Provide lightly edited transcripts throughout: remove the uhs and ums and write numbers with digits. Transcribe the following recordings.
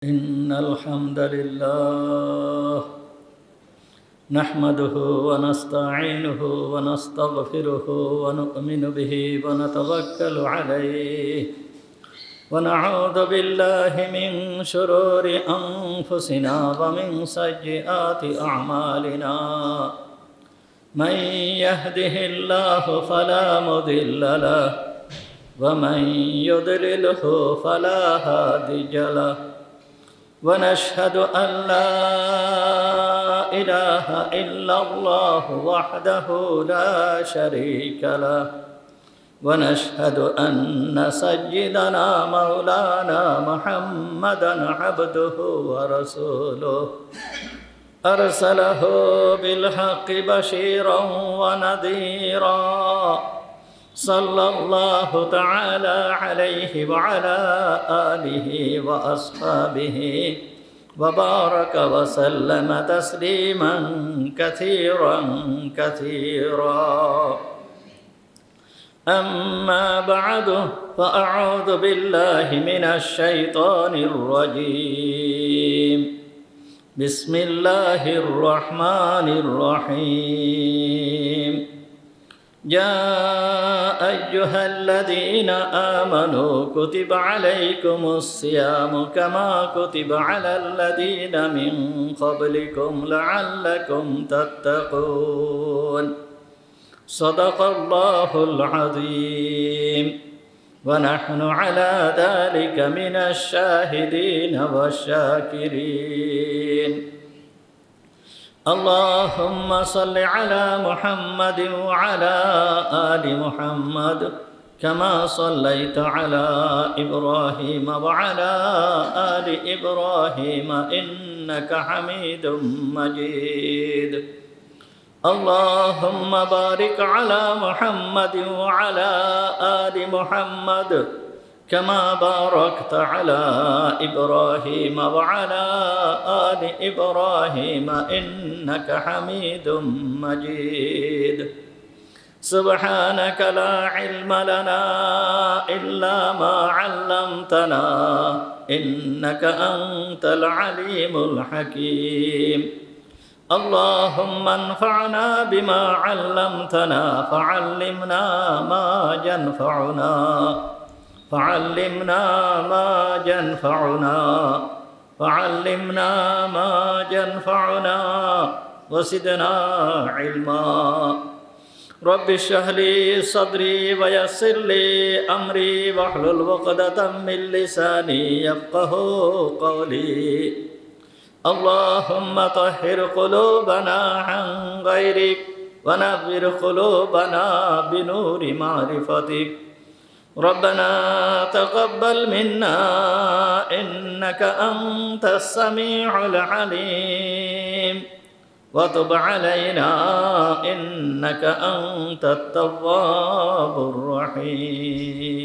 إن الحمد لله نحمده ونستعينه ونستغفره ونؤمن به ونتوكل عليه ونعوذ بالله من شرور أنفسنا ومن سيئات أعمالنا من يهده الله فلا مضل له ومن يضلله فلا هادي له ونشهد أن لا إله إلا الله وحده لا شريك له ونشهد أن سيدنا مولانا محمدا عبده ورسوله أرسله بالحق بشيرا ونذيرا صلى الله تعالى عليه وعلى آله وأصحابه وبارك وسلم تسليما كثيرا أما بعد فأعوذ بالله من الشيطان الرجيم بسم الله الرحمن الرحيم يا أيها الذين آمنوا كتب عليكم الصيام كما كتب على الذين من قبلكم لعلكم تتقون صدق الله العظيم ونحن على ذلك من الشاهدين والشاكرين اللهم صل على محمد وعلى آل محمد كما صليت على إبراهيم وعلى آل إبراهيم إنك حميد مجيد اللهم بارك على محمد وعلى آل محمد كما باركت على إبراهيم وعلى آل إبراهيم إنك حميد مجيد سبحانك لا علم لنا إلا ما علمتنا إنك أنت العليم الحكيم اللهم انفعنا بما علمتنا فعلمنا ما ينفعنا ما ينفعنا وزدنا علما رب اشرح لي صدري ويسر لي أمري واحلل عقدة من لساني يفقهوا قولي اللهم طهر قلوبنا عن غيرك ونور قلوبنا بنور معرفتك ربنا تقبل منا إنك أنت السميع العليم وتب علينا إنك أنت التواب الرحيم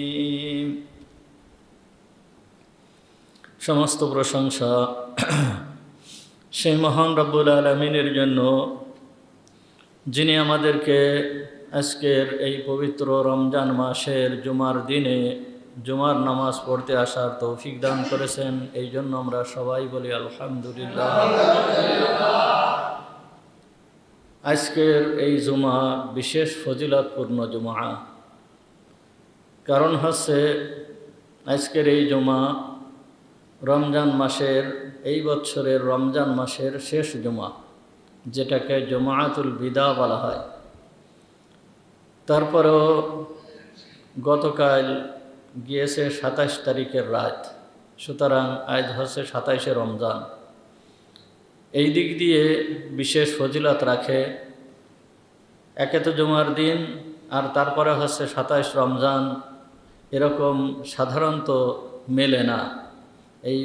সমস্ত প্রশংসা সেই মহান রব্বুল আলামিনের জন্য যিনি আমাদেরকে আজকের এই পবিত্র রমজান মাসের জুমার দিনে জুমার নামাজ পড়তে আসার তৌফিক দান করেছেন, এই জন্য আমরা সবাই বলি আলহামদুলিল্লাহ। আজকের এই জুমা বিশেষ ফজিলতপূর্ণ জুমা, কারণ হচ্ছে আজকের এই জুমা রমজান মাসের, এই বছরের রমজান মাসের শেষ জুমা, যেটাকে জুমাতুল বিদা বলা হয়। তারপরেও গতকাল গিয়েছে 27 তারিখের রাত, সুতরাং আজ হচ্ছে 27শে রমজান। এই দিক দিয়ে বিশেষ ফজিলত রাখে। একে তো জুমার দিন, আর তারপরে হচ্ছে 27 রমজান, এরকম সাধারণত মেলে না। এই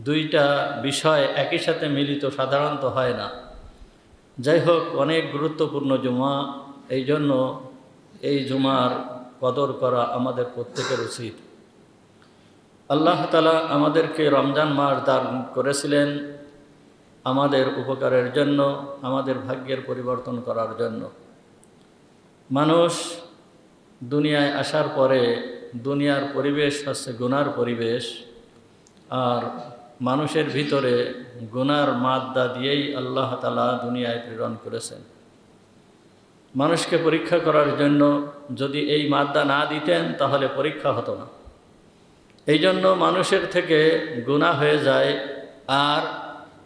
দুইটা বিষয় একই সাথে মিলিত সাধারণত হয় না। যাই হোক, অনেক গুরুত্বপূর্ণ জুমা, এই জন্য এই জুমার কদর করা আমাদের প্রত্যেকের উচিত। আল্লাহ তাআলা আমাদেরকে রমজান মাস দান করেছিলেন আমাদের উপকারের জন্য, আমাদের ভাগ্যের পরিবর্তন করার জন্য। মানুষ দুনিয়ায় আসার পরে দুনিয়ার পরিবেশ হচ্ছে গুনার পরিবেশ, আর মানুষের ভিতরে গুনার মাদ্দা দিয়েই আল্লাহ তাআলা দুনিয়ায় প্রেরণ করেছেন। মানুষকে পরীক্ষা করার জন্য যদি এই মাদ্দা না দিতেন তাহলে পরীক্ষা হতো না। এই জন্য মানুষের থেকে গুনাহ হয়ে যায়, আর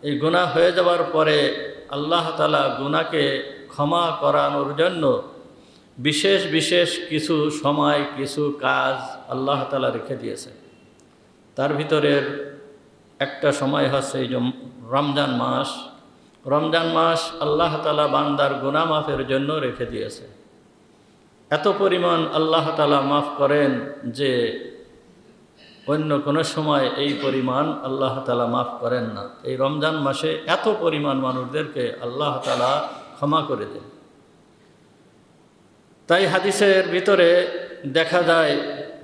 এই গুনাহ হয়ে যাওয়ার পরে আল্লাহ তাআলা গুনাহকে ক্ষমা করানোর জন্য বিশেষ বিশেষ কিছু সময় কিছু কাজ আল্লাহ তাআলা রেখে দিয়েছে। তার ভিতরের একটা সময় হচ্ছে এই যে রমজান মাস। রমজান মাস আল্লাহ তাআলা বান্দার গুনাহ মাফের জন্য রেখে দিয়েছে। এত পরিমাণ আল্লাহ তাআলা মাফ করেন যে অন্য কোনো সময় এই পরিমাণ আল্লাহ তাআলা মাফ করেন না। এই রমজান মাসে এত পরিমাণ মানুষদেরকে আল্লাহ তাআলা ক্ষমা করে দেন। তাই হাদিসের ভিতরে দেখা যায়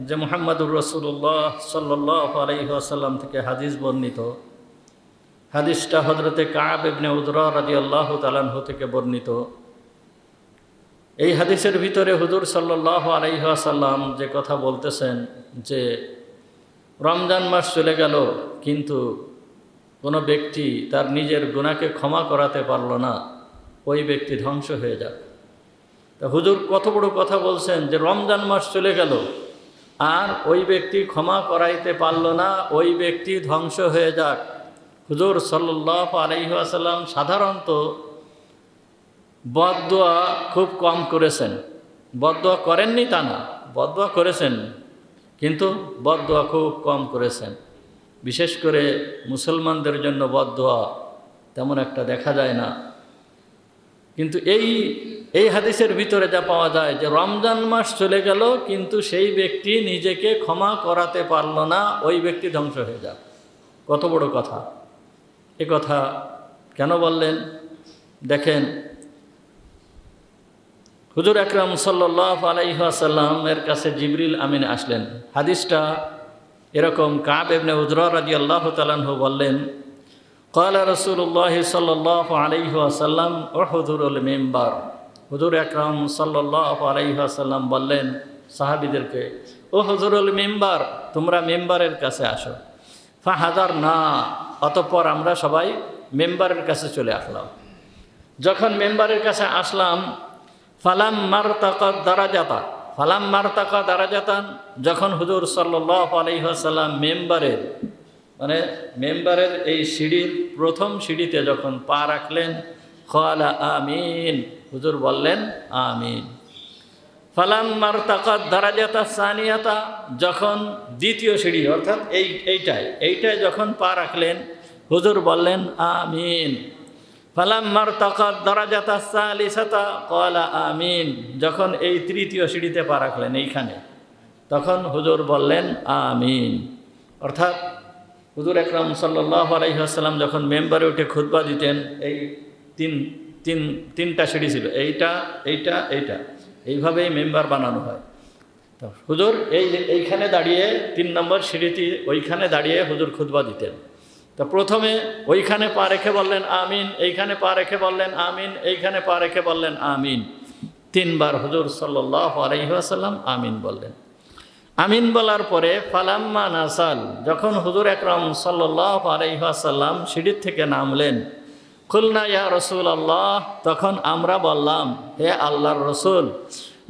যে মুহাম্মদুর রাসূলুল্লাহ সাল্লাল্লাহু আলাইহি ওয়াসাল্লাম থেকে হাদিস বর্ণিত। হাদিসটা হযরতে কাব ইবনে উজরা রাদিয়াল্লাহু তাআলা আনহু থেকে বর্ণিত। এই হাদিসের ভিতরে হুজুর সাল্লাল্লাহু আলাইহি ওয়াসাল্লাম যে কথা বলতেছেন যে রমজান মাস চলে গেল কিন্তু কোনো ব্যক্তি তার নিজের গুনাহকে ক্ষমা করাতে পারল না, ওই ব্যক্তি ধ্বংস হয়ে যাক। তা হুজুর কত বড় কথা বলছেন যে রমজান মাস চলে গেল আর ওই ব্যক্তি ক্ষমা করাইতে পারল না, ওই ব্যক্তি ধ্বংস হয়ে যাক। হুজুর সাল্লাল্লাহু আলাইহি ওয়াসাল্লাম সাধারণত বদদুয়া খুব কম করেছেন। বদদুয়া করেননি তা না, বদদুয়া করেছেন, কিন্তু বদদুয়া খুব কম করেছেন। বিশেষ করে মুসলমানদের জন্য বদদুয়া তেমন একটা দেখা যায় না। কিন্তু এই হাদিসের ভিতরে যা পাওয়া যায় যে রমজান মাস চলে গেল কিন্তু সেই ব্যক্তি নিজেকে ক্ষমা করাতে পারল না, ওই ব্যক্তি ধ্বংস হয়ে যাক। কত বড় কথা! এ কথা কেন বললেন? দেখেন, হুজুর আকরাম সাল্লাল্লাহু আলাইহি ওয়াসাল্লামের কাছে জিবরিল আমিন আসলেন। হাদিসটা এরকম, কাব ইবনে উজরা রাদিয়াল্লাহু তাআলা আনহু বললেন, ক্বালা রাসূলুল্লাহ সাল্লাল্লাহু আলাইহি ওয়াসাল্লাম উহযুরুল মিম্বার। হুজুর আকরাম সাল্লাল্লাহু আলাইহি ওয়াসাল্লাম বললেন সাহাবীদেরকে, ও হুজুরুল মিম্বার, তোমরা মিম্বারের কাছে আসো। ফাহাদারনা, অতঃপর আমরা সবাই মেম্বারের কাছে চলে আসলাম। যখন মেম্বারের কাছে আসলাম, ফালাম মারতাকা দারাজাতান, যখন হুজুর সাল্লাল্লাহু আলাইহি ওয়াসাল্লাম মেম্বারের এই সিঁড়ির প্রথম সিঁড়িতে যখন পা রাখলেন, ক্বালা আমিন, হুজুর বললেন আমিন। ফালাম মারতাকা দারাজাতা সানিয়াতা, যখন দ্বিতীয় সিঁড়ি অর্থাৎ এইটায় যখন পা রাখলেন, হুজুর বললেন আমিন। ফালাম মারতাকা দারাজাতা সালিসাতা ক্বালা আমিন, যখন এই তৃতীয় সিঁড়িতে পা রাখলেন এইখানে, তখন হুজুর বললেন আমিন। অর্থাৎ হুজুর আকরাম সাল্লাল্লাহু আলাইহি ওয়াসাল্লাম যখন মেম্বারে উঠে খুতবা দিতেন, এই তিনটা সিঁড়ি ছিল, এইটা, এইভাবেই মেম্বার বানানো হয়। তো হুজুর এইখানে দাঁড়িয়ে 3 নম্বর সিঁড়িটি ওইখানে দাঁড়িয়ে হুজুর খুতবা দিতেন। তো প্রথমে ওইখানে পা রেখে বললেন আমিন, এইখানে পা রেখে বললেন আমিন, এইখানে পা রেখে বললেন আমিন। 3 বার হুজুর সাল্লাল্লাহু আলাইহি ওয়াসাল্লাম আমিন বললেন। আমিন বলার পরে ফালাম্মা নাসাল, যখন হুজুর আকরাম সাল্লাল্লাহু আলাইহি ওয়াসাল্লাম সিঁড়ির থেকে নামলেন, কুলনা ইয়া রাসূলুল্লাহ, তখন আমরা বললাম, হে আল্লাহর রাসূল,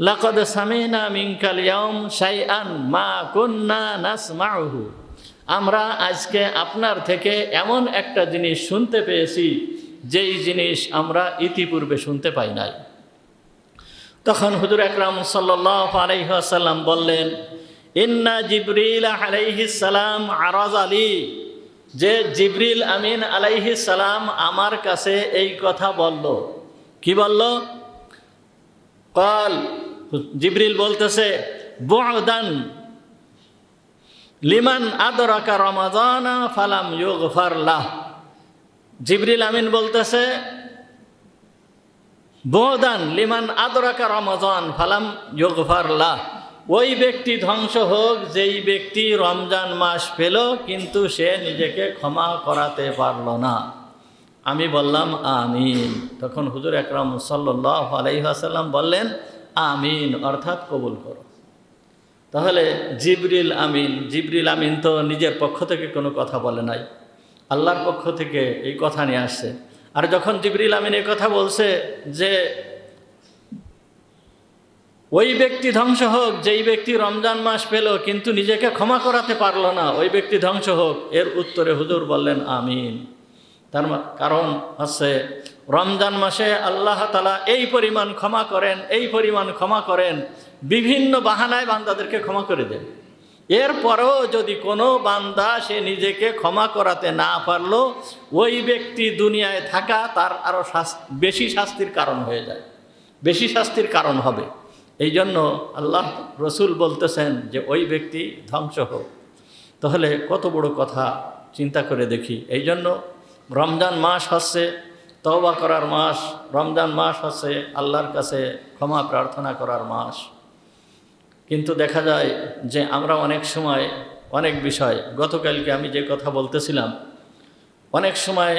লাকাদ সামিনা মিনকাল ইয়াউম শাইআন মা কুন্না নাসমাউহু, আমরা আজকে আপনার থেকে এমন একটা জিনিস শুনতে পেয়েছি যেই জিনিস আমরা ইতিপূর্বে শুনতে পাই নাই। তখন হুজুর আকরাম সাল্লাল্লাহু আলাইহি ওয়াসাল্লাম বললেন, ইন্না জিবরিল আলাইহিস সালাম আরাজ আলী, যে জিবরিল আমিন আলাইহিস সালাম আমার কাছে এই কথা বলল। কি বলল? ক্বাল, জিবরিল বলতেছে, বু'দান লিমান আদরাকা রমাজানা ফালাম ইউগফার লাহ। জিবরিল আমিন বলতেছে, বু'দান লিমান আদরাকা রমাজান ফালাম ইউগফার লাহ, ওই ব্যক্তি ধ্বংস হোক যেই ব্যক্তি রমজান মাস পেল কিন্তু সে নিজেকে ক্ষমা করাতে পারল না। আমি বললাম আমিন। তখন হুজুর আকরাম সাল্লাল্লাহু আলাইহি ওয়াসাল্লাম বললেন আমিন, অর্থাৎ কবুল করো। তাহলে জিবরিল আমিন তো নিজের পক্ষ থেকে কোনো কথা বলে নাই, আল্লাহর পক্ষ থেকে এই কথা নিয়ে আসছে। আর যখন জিবরিল আমিন এই কথা বলছে যে ওই ব্যক্তি ধ্বংস হোক যেই ব্যক্তি রমজান মাস পেল কিন্তু নিজেকে ক্ষমা করাতে পারল না, ওই ব্যক্তি ধ্বংস হোক, এর উত্তরে হুজুর বললেন আমিন। তার কারণ হচ্ছে রমজান মাসে আল্লাহ তাআলা এই পরিমাণ ক্ষমা করেন, এই পরিমাণ ক্ষমা করেন, বিভিন্ন বাহানায় বান্দাদেরকে ক্ষমা করে দেন। এরপরেও যদি কোনো বান্দা সে নিজেকে ক্ষমা করাতে না পারলো, ওই ব্যক্তি দুনিয়ায় থাকা তার আরও বেশি শাস্তির কারণ হয়ে যায়, বেশি শাস্তির কারণ হবে। এই জন্য আল্লাহ রসুল বলতেছেন যে ওই ব্যক্তি ধ্বংস হোক। তাহলে কত বড় কথা, চিন্তা করে দেখি। এই জন্য রমজান মাস হচ্ছে তওবা করার মাস, রমজান মাস হচ্ছে আল্লাহর কাছে ক্ষমা প্রার্থনা করার মাস। কিন্তু দেখা যায় যে আমরা অনেক সময় অনেক বিষয়, গতকালকে আমি যে কথা বলতেছিলাম, অনেক সময়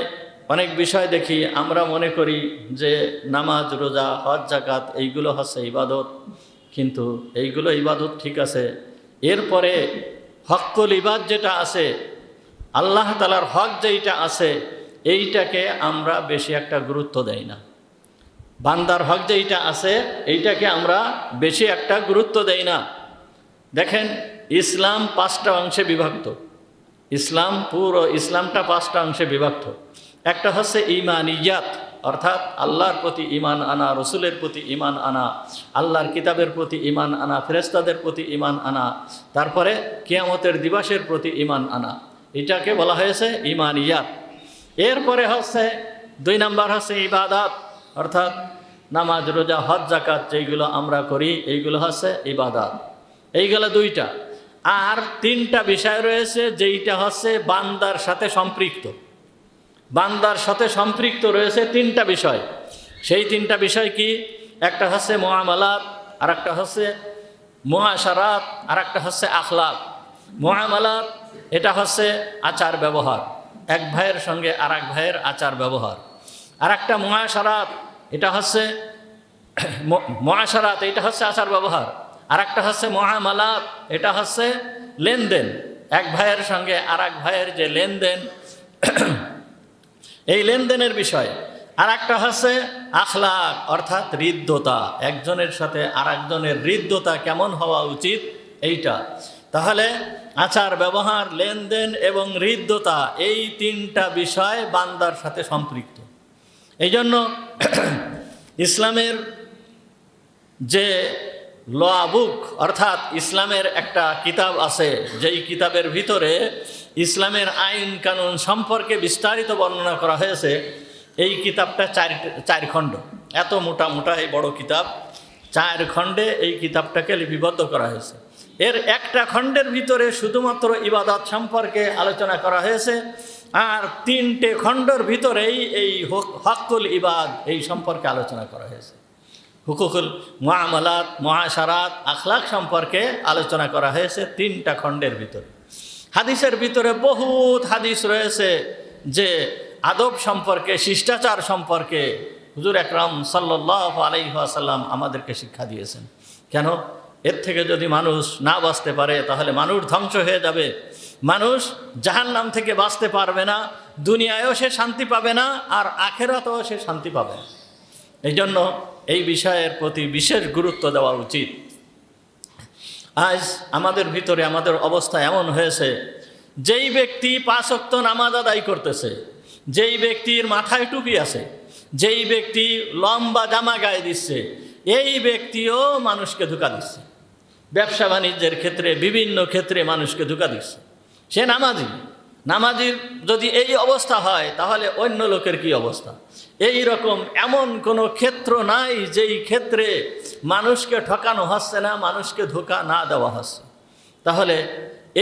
অনেক বিষয় দেখি আমরা মনে করি যে নামাজ, রোজা, হজ, যাকাত এইগুলো হচ্ছে ইবাদত, কিন্তু এইগুলো ইবাদত ঠিক আছে, এরপরে হক্কুল ইবাদ যেটা আছে, আল্লাহ তাআলার হক যেইটা আছে, এইটাকে আমরা বেশি একটা গুরুত্ব দেই না। বান্দার হক যেইটা আছে এইটাকে আমরা বেশি একটা গুরুত্ব দেই না। দেখেন, ইসলাম 5টা অংশে বিভক্ত। ইসলাম, পুরো ইসলামটা 5টা অংশে বিভক্ত। একটা হচ্ছে ঈমানিয়াত, অর্থাৎ আল্লাহর প্রতি ঈমান আনা, রসুলের প্রতি ঈমান আনা, আল্লাহর কিতাবের প্রতি ঈমান আনা, ফেরেশতাদের প্রতি ঈমান আনা, তারপরে কিয়ামতের দিবসের প্রতি ঈমান আনা, এটাকে বলা হয়েছে ঈমানিয়াত। এরপরে হচ্ছে 2 নাম্বার হচ্ছে ইবাদাত, অর্থাৎ নামাজ, রোজা, হজ, যাকাত যেইগুলো আমরা করি এইগুলো হচ্ছে ইবাদাত। এইগুলো 2টা। আর 3টা বিষয় রয়েছে যেইটা হচ্ছে বান্দার সাথে সম্পৃক্ত। বান্দার সাথে সম্পৃক্ত রয়েছে 3টা বিষয়। সেই 3টা বিষয় কি? একটা হচ্ছে মুআমালাত, আর একটা হচ্ছে মুআশারাত, আর একটা হচ্ছে আখলাক। মুআমালাত এটা হচ্ছে আচার ব্যবহার, এক ভাইয়ের সঙ্গে আর এক ভাইয়ের আচার ব্যবহার। আর একটা মুআশারাত, এটা হচ্ছে মুআশারাত, এটা হচ্ছে আচার ব্যবহার। আর একটা হচ্ছে মুআমালাত, এটা হচ্ছে লেনদেন, এক ভাইয়ের সঙ্গে আর এক ভাইয়ের যে লেনদেন, এই লেনদেনের বিষয়। আর একটা হচ্ছে আখলাক, অর্থাৎ হৃদ্যতা, একজনের সাথে আর একজনের হৃদ্যতা কেমন হওয়া উচিত এইটা। তাহলে আচার ব্যবহার, লেনদেন এবং হৃদ্যতা, এই 3টা বিষয় বান্দার সাথে সম্পৃক্ত। এই জন্য ইসলামের যে ল বুক, অর্থাৎ ইসলামের একটা কিতাব আছে, যেই কিতাবের ভিতরে ইসলামের আইন কানুন সম্পর্কে বিস্তারিত বর্ণনা করা হয়েছে। এই কিতাবটা 4 খণ্ড, এত মোটা মোটা এই বড় কিতাব, 4 খণ্ডে এই কিতাবটাকে লিপিবদ্ধ করা হয়েছে। এর একটা খণ্ডের ভিতরে শুধুমাত্র ইবাদত সম্পর্কে আলোচনা করা হয়েছে, আর 3টে খণ্ডের ভিতরেই এই হকুল ইবাদ এই সম্পর্কে আলোচনা করা হয়েছে। হুকুকুল মুআমালাত, মুআশারাত, আখলাক সম্পর্কে আলোচনা করা হয়েছে 3টা খণ্ডের ভিতরে। হাদিসের ভিতরে বহুত হাদিস রয়েছে যে আদব সম্পর্কে, শিষ্টাচার সম্পর্কে হুজুর আকরাম সাল্লাল্লাহু আলাইহি ওয়াসাল্লাম আমাদেরকে শিক্ষা দিয়েছেন। কেন? এর থেকে যদি মানুষ না বাঁচতে পারে তাহলে মানুষ ধ্বংস হয়ে যাবে, মানুষ জাহান্নাম থেকে বাঁচতে পারবে না, দুনিয়ায়ও সে শান্তি পাবে না, আর আখেরাতেও সে শান্তি পাবে না। এই জন্য এই বিষয়ের প্রতি বিশেষ গুরুত্ব দেওয়া উচিত। আজ আমাদের ভিতরে আমাদের অবস্থা এমন হয়েছে, যেই ব্যক্তি 5 ওয়াক্ত নামাজ আদায় করতেছে, যেই ব্যক্তির মাথায় টুপি আছে, যেই ব্যক্তি লম্বা জামা গায়ে দিচ্ছে, এই ব্যক্তিও মানুষকে ধোঁকা দিচ্ছে। ব্যবসা বাণিজ্যের ক্ষেত্রে, বিভিন্ন ক্ষেত্রে মানুষকে ধোঁকা দিচ্ছে। সে নামাজির যদি এই অবস্থা হয় তাহলে অন্য লোকের কি অবস্থা? এই রকম এমন কোনো ক্ষেত্র নাই যেই ক্ষেত্রে মানুষকে ঠকানো হচ্ছে না, মানুষকে ধোঁকা না দেওয়া হচ্ছে। তাহলে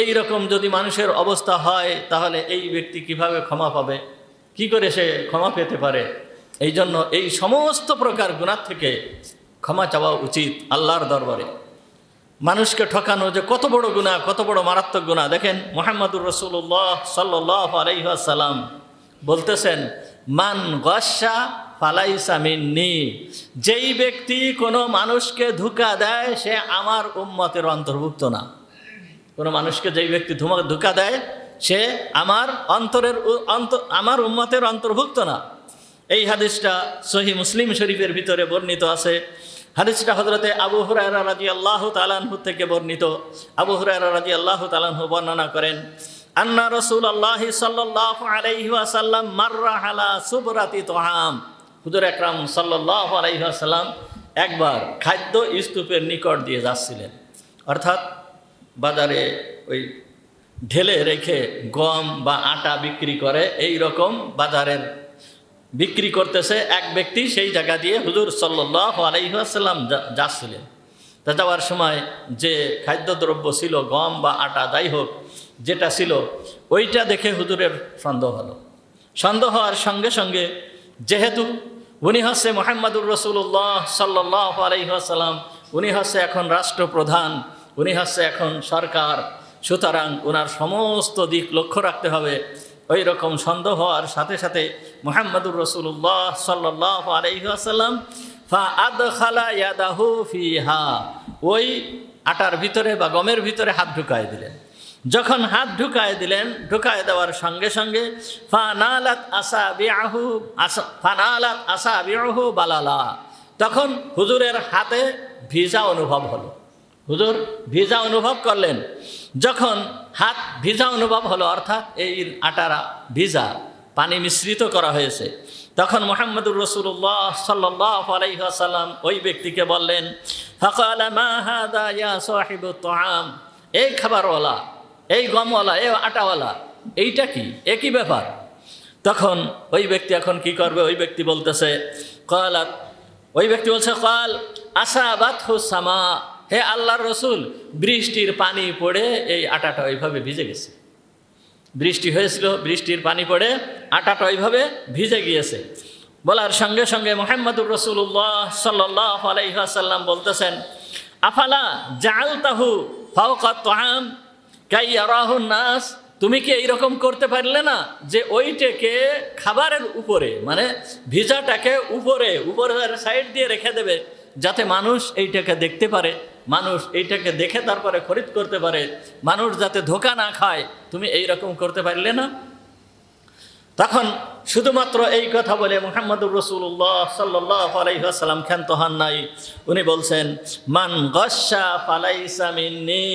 এই রকম যদি মানুষের অবস্থা হয় তাহলে এই ব্যক্তি কিভাবে ক্ষমা পাবে? কি করে সে ক্ষমা পেতে পারে? এই জন্য এই সমস্ত প্রকার গুনাহ থেকে ক্ষমা চাওয়া উচিত আল্লাহর দরবারে। মানুষকে ঠকানো যে কত বড় গুনাহ, কত বড় মারাত্মক গুনাহ। দেখেন, মুহাম্মদুর রাসূলুল্লাহ সাল্লাল্লাহু আলাইহি ওয়াসাল্লাম বলতেছেন, মান গাশা ফালাইসা মিন্নি, যেই ব্যক্তি কোনো মানুষকে ধোঁকা দেয় সে আমার উম্মতের অন্তর্ভুক্ত না। কোনো মানুষকে যেই ব্যক্তি ধোঁকা দেয় সে আমার আমার উম্মতের অন্তর্ভুক্ত না। এই হাদিসটা সহিহ মুসলিম শরীফের ভিতরে বর্ণিত আছে। হাদিসটা হযরতে আবু হুরায়রা রাদিয়াল্লাহু তাআলা আনহু থেকে বর্ণিত। আবু হুরায়রা রাদিয়াল্লাহু তাআলা আনহু বর্ণনা করেন, আন্না রাসূলুল্লাহি সাল্লাল্লাহু আলাইহি ওয়াসাল্লাম মাররা আলা সুবরাতি তুআম। হুজুর আকরাম সাল্লাল্লাহু আলাইহি ওয়াসাল্লাম একবার খাদ্য স্তূপের নিকট দিয়ে যাচ্ছিলেন, অর্থাৎ বাজারে ওই ঢেলে রেখে গম বা আটা বিক্রি করে, এই রকম বাজারের বিক্রি করতেছে এক ব্যক্তি, সেই জায়গা দিয়ে হুজুর সাল্লাল্লাহু আলাইহি ওয়াসাল্লাম যাচ্ছিলেন। তা যাওয়ার সময় যে খাদ্যদ্রব্য ছিল, গম বা আটা যাই হোক যেটা ছিল, ওইটা দেখে হুজুরের সন্দেহ হলো। সন্দেহ হওয়ার সঙ্গে সঙ্গে যেহেতু উনি হচ্ছে মুহাম্মাদুর রাসূলুল্লাহ সাল্লাল্লাহু আলাইহি ওয়াসাল্লাম, উনি হচ্ছে এখন রাষ্ট্রপ্রধান, উনি হচ্ছে এখন সরকার, সুতরাং ওনার সমস্ত দিক লক্ষ্য রাখতে হবে। ওই রকম সন্দেহ হওয়ার সাথে সাথে মুহাম্মাদুর রাসূলুল্লাহ সাল্লাল্লাহু আলাইহি ওয়াসাল্লাম ফাআদখালা ইয়াদাহু ফিহা, ওই আটার ভিতরে বা গমের ভিতরে হাত ঢুকায় দিলেন। যখন হাত ঢুকায় দিলেন, ঢুকায় দেওয়ার সঙ্গে সঙ্গে ফানালাত আসাবিউহু বালালা, তখন হুজুরের হাতে ভিজা অনুভব হলো। হুজুর ভিজা অনুভব করলেন। যখন হাত ভিজা অনুভব হলো, অর্থাৎ এই আটারা ভিজা, পানি মিশ্রিত করা হয়েছে, তখন মুহাম্মাদুর রাসূলুল্লাহ সাল্লাল্লাহু আলাইহি ওয়াসাল্লাম ওই ব্যক্তিকে বললেন, ফাকালা মা হাদা ইয়া সাহিবুত তুআম, এই খাবারওয়ালা, এই গমওয়ালা, এই আটাওয়ালা, এইটা কি, একই ব্যাপার। তখন ওই ব্যক্তি এখন কি করবে? ওই ব্যক্তি বলতেছে, ওই ব্যক্তি বলছে, কাল আসাবাতহু সামা, হে আল্লাহর রসুল, বৃষ্টির পানি পড়ে এই আটাটা ওইভাবে ভিজে গেছে। বৃষ্টি হয়েছিল, বৃষ্টির পানি পড়ে আটাটা ওইভাবে ভিজে গিয়েছে। বলার সঙ্গে সঙ্গে মুহাম্মাদুর রাসূলুল্লাহ সাল্লাল্লাহু আলাইহি ওয়াসাল্লাম বলতেছেন, আফালা জাআলতাহু ফাওকা তুআম কাই ইয়ারাহুন নাস, তুমি কি এইরকম করতে পারলে না যে ওইটাকে খাবারের উপরে, মানে ভিজাটাকে উপরের সাইড দিয়ে রেখে দেবে, যাতে মানুষ এইটাকে দেখতে পারে, মানুষ এইটাকে দেখে তারপরে খরিদ করতে পারে, মানুষ যাতে ধোঁকা না খায়, তুমি এইরকম করতে পারলে না? তখন শুধুমাত্র এই কথা বলে মুহাম্মাদুর রাসূলুল্লাহ সাল্লাল্লাহু আলাইহি ওয়াসাল্লাম ক্ষান্ত হন নাই। উনি বলছেন, মান গাশশা ফালাইসা মিন্নি,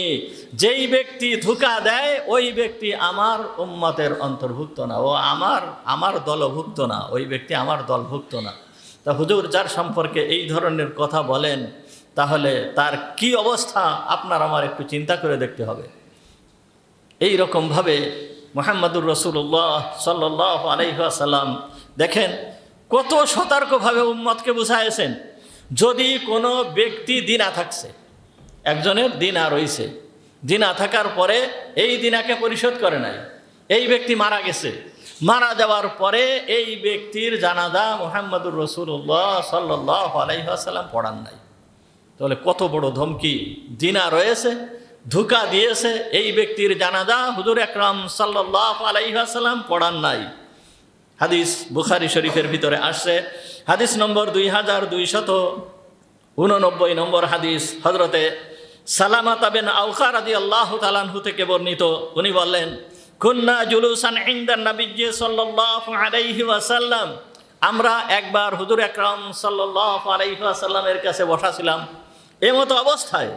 যেই ব্যক্তি ধোঁকা দেয় ওই ব্যক্তি আমার উম্মতের অন্তর্ভুক্ত না, ও আমার দলভুক্ত না, ওই ব্যক্তি আমার দলভুক্ত না। তা হুজুর যার সম্পর্কে এই ধরনের কথা বলেন, তাহলে তার কি অবস্থা আপনার আমার একটু চিন্তা করে দেখতে হবে। এই রকমভাবে মুহাম্মাদুর রাসূলুল্লাহ সাল্লাল্লাহু আলাইহি ওয়াসাল্লাম দেখেন কত সতর্কভাবে উম্মতকে বুঝাইছেন। যদি কোনো ব্যক্তি দিনা থাকছে, একজনের দিনা রয়েছে, দিনা থাকার পরে এই দিনাকে পরিশোধ করে নাই, এই ব্যক্তি মারা গেছে, মারা যাওয়ার পরে এই ব্যক্তির জানাজা মুহাম্মাদুর রাসূলুল্লাহ সাল্লাল্লাহু আলাইহি ওয়াসাল্লাম পড়ান নাই, তাহলে কত বড় ধমকি! দিনা রয়েছে, ধোঁকা দিয়েছে, এই ব্যক্তির জানাজা হুজুর আকরাম সাল্লাল্লাহু আলাইহি ওয়াসাল্লাম পড়ান নাই। হাদিস বুখারী শরীফের ভিতরে আসছে, হাদিস নম্বর 2289 নম্বর হাদিস, হযরতে সালামাতা বিন আওকা রাদিয়াল্লাহু তাআলা আনহু থেকে বর্ণিত। উনি বললেন, কুন্না জুলুসান ইনদান নাবিয়্যি সাল্লাল্লাহু আলাইহি ওয়াসাল্লাম, আমরা একবার হুজুর আকরাম সাল্লাল্লাহু আলাইহি ওয়াসাল্লামের কাছে বসা ছিলাম। এমতো অবস্থায়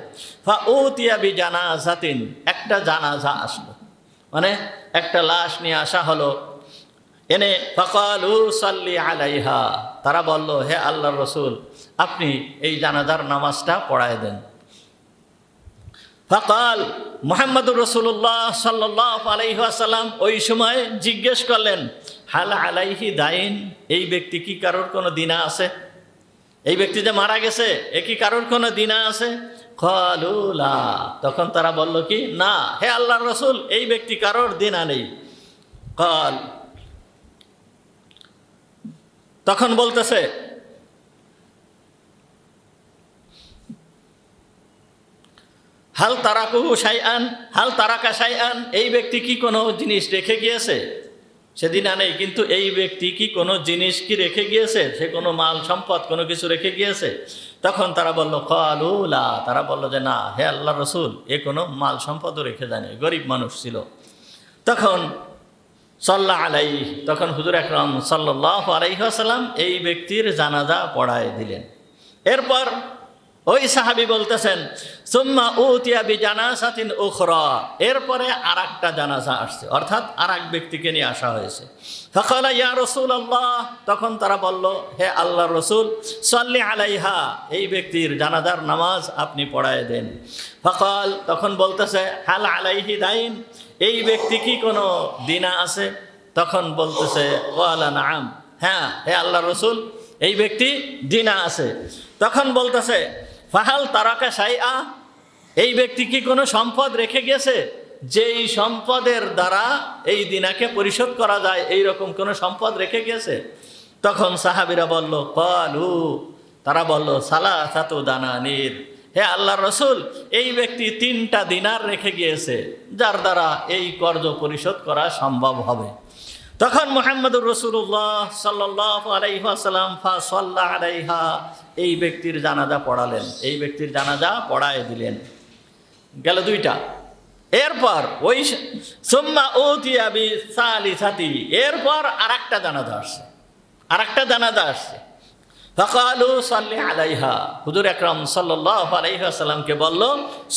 ফাউতিয়া বিজানাজাতিন, একটা জানাজা আসলো, মানে একটা লাশ নিয়ে আসা হলো। এনে ফাকালু সাল্লি আলাইহা, তারা বলল, হে আল্লাহর রসুল, আপনি এই জানাজার নামাজটা পড়ায় দেন। ফাকাল মুহাম্মাদুর রাসূলুল্লাহ সাল্লাল্লাহু আলাইহি ওয়াসাল্লাম ওই সময় জিজ্ঞেস করলেন, হাল আলাইহি দাইন, এই ব্যক্তি কি কারোর কোনো দিনা আছে? এই ব্যক্তি যে মারা গেছে, এ কি কারোর কোনো দিনা আছে? ক্বালু লা, তখন তারা বলল কি, না হে আল্লাহর রাসূল, এই ব্যক্তি কারোর দিনা নেই। ক্বাল, তখন বলতেছে, হাল তারাকুহু শাইআন, হাল তারাকা শাইআন, এই ব্যক্তি কি কোনো জিনিস রেখে গিয়েছে? সেদিন নেই, কিন্তু এই ব্যক্তি কি কোনো জিনিস কি রেখে গিয়েছে? সে কোনো মাল সম্পদ কোনো কিছু রেখে গিয়েছে? তখন তারা বলল ক্বালু লা, তারা বলল যে না হে আল্লাহর রাসূল, এ কোনো মাল সম্পদও রেখে যায়নি, গরিব মানুষ ছিল। তখন সাল্লাল্লাহু আলাইহি, তখন হুজুর আকরাম সাল্লাল্লাহু আলাইহি ওয়াসাল্লাম এই ব্যক্তির জানাজা পড়ায় দিলেন। এরপর ওই সাহাবী বলতেছেন, সুম্মা উতিয়া বিজানাসাতিন উখরা, এরপরে আরেকটা জানাজা আসছে, অর্থাৎ আরেক ব্যক্তিকে নিয়ে আসা হয়েছে। ফাকালা ইয়া রাসূলুল্লাহ, তখন তারা বলল, হে আল্লাহর রাসূল, সাল্লি আলাইহা, এই ব্যক্তির জানাজার নামাজ আপনি পড়ায় দেন। ফাকাল, তখন বলতেছে, হাল আলাইহি দাইন, এই ব্যক্তি কি কোনো দিনা আছে? তখন বলতেছে, ওয়ালা নাম, হ্যাঁ হে আল্লাহর রাসূল, এই ব্যক্তি দিনা আছে। তখন বলতেছে, ফাহাল তারাকা শাইআ, এই ব্যক্তি কি কোনো সম্পদ রেখে গেছে, যেই সম্পদের দ্বারা এই দিনাকে পরিশোধ করা যায়, এই রকম কোনো সম্পদ রেখে গেছে? তখন সাহাবীরা বলল, ক্বালু, তারা বলল, সালাসাতু দানানির, হে আল্লাহর রাসূল, এই ব্যক্তি 3টা দিনার রেখে গিয়েছে, যার দ্বারা এই কর্জ পরিশোধ করা সম্ভব হবে। তখন মুহাম্মদুর রাসূলুল্লাহ সাল্লাল্লাহু আলাইহি ওয়াসাল্লাম ফাসাল্লা আলাইহা, এই ব্যক্তির জানাজা পড়ালেন, এই ব্যক্তির জানাজা পড়ায় দিলেন। গেল 2টা। এরপর ওই সুম্মা উতিয়া বিসালিসাতি, এরপর আরেকটা জানাজা আসছে, আরেকটা জানাজা আসছে। ফাকালু সাল্লি আলাইহা, হুজুর আকরাম সাল্লাল্লাহু আলাইহি ওয়াসাল্লামকে বলল,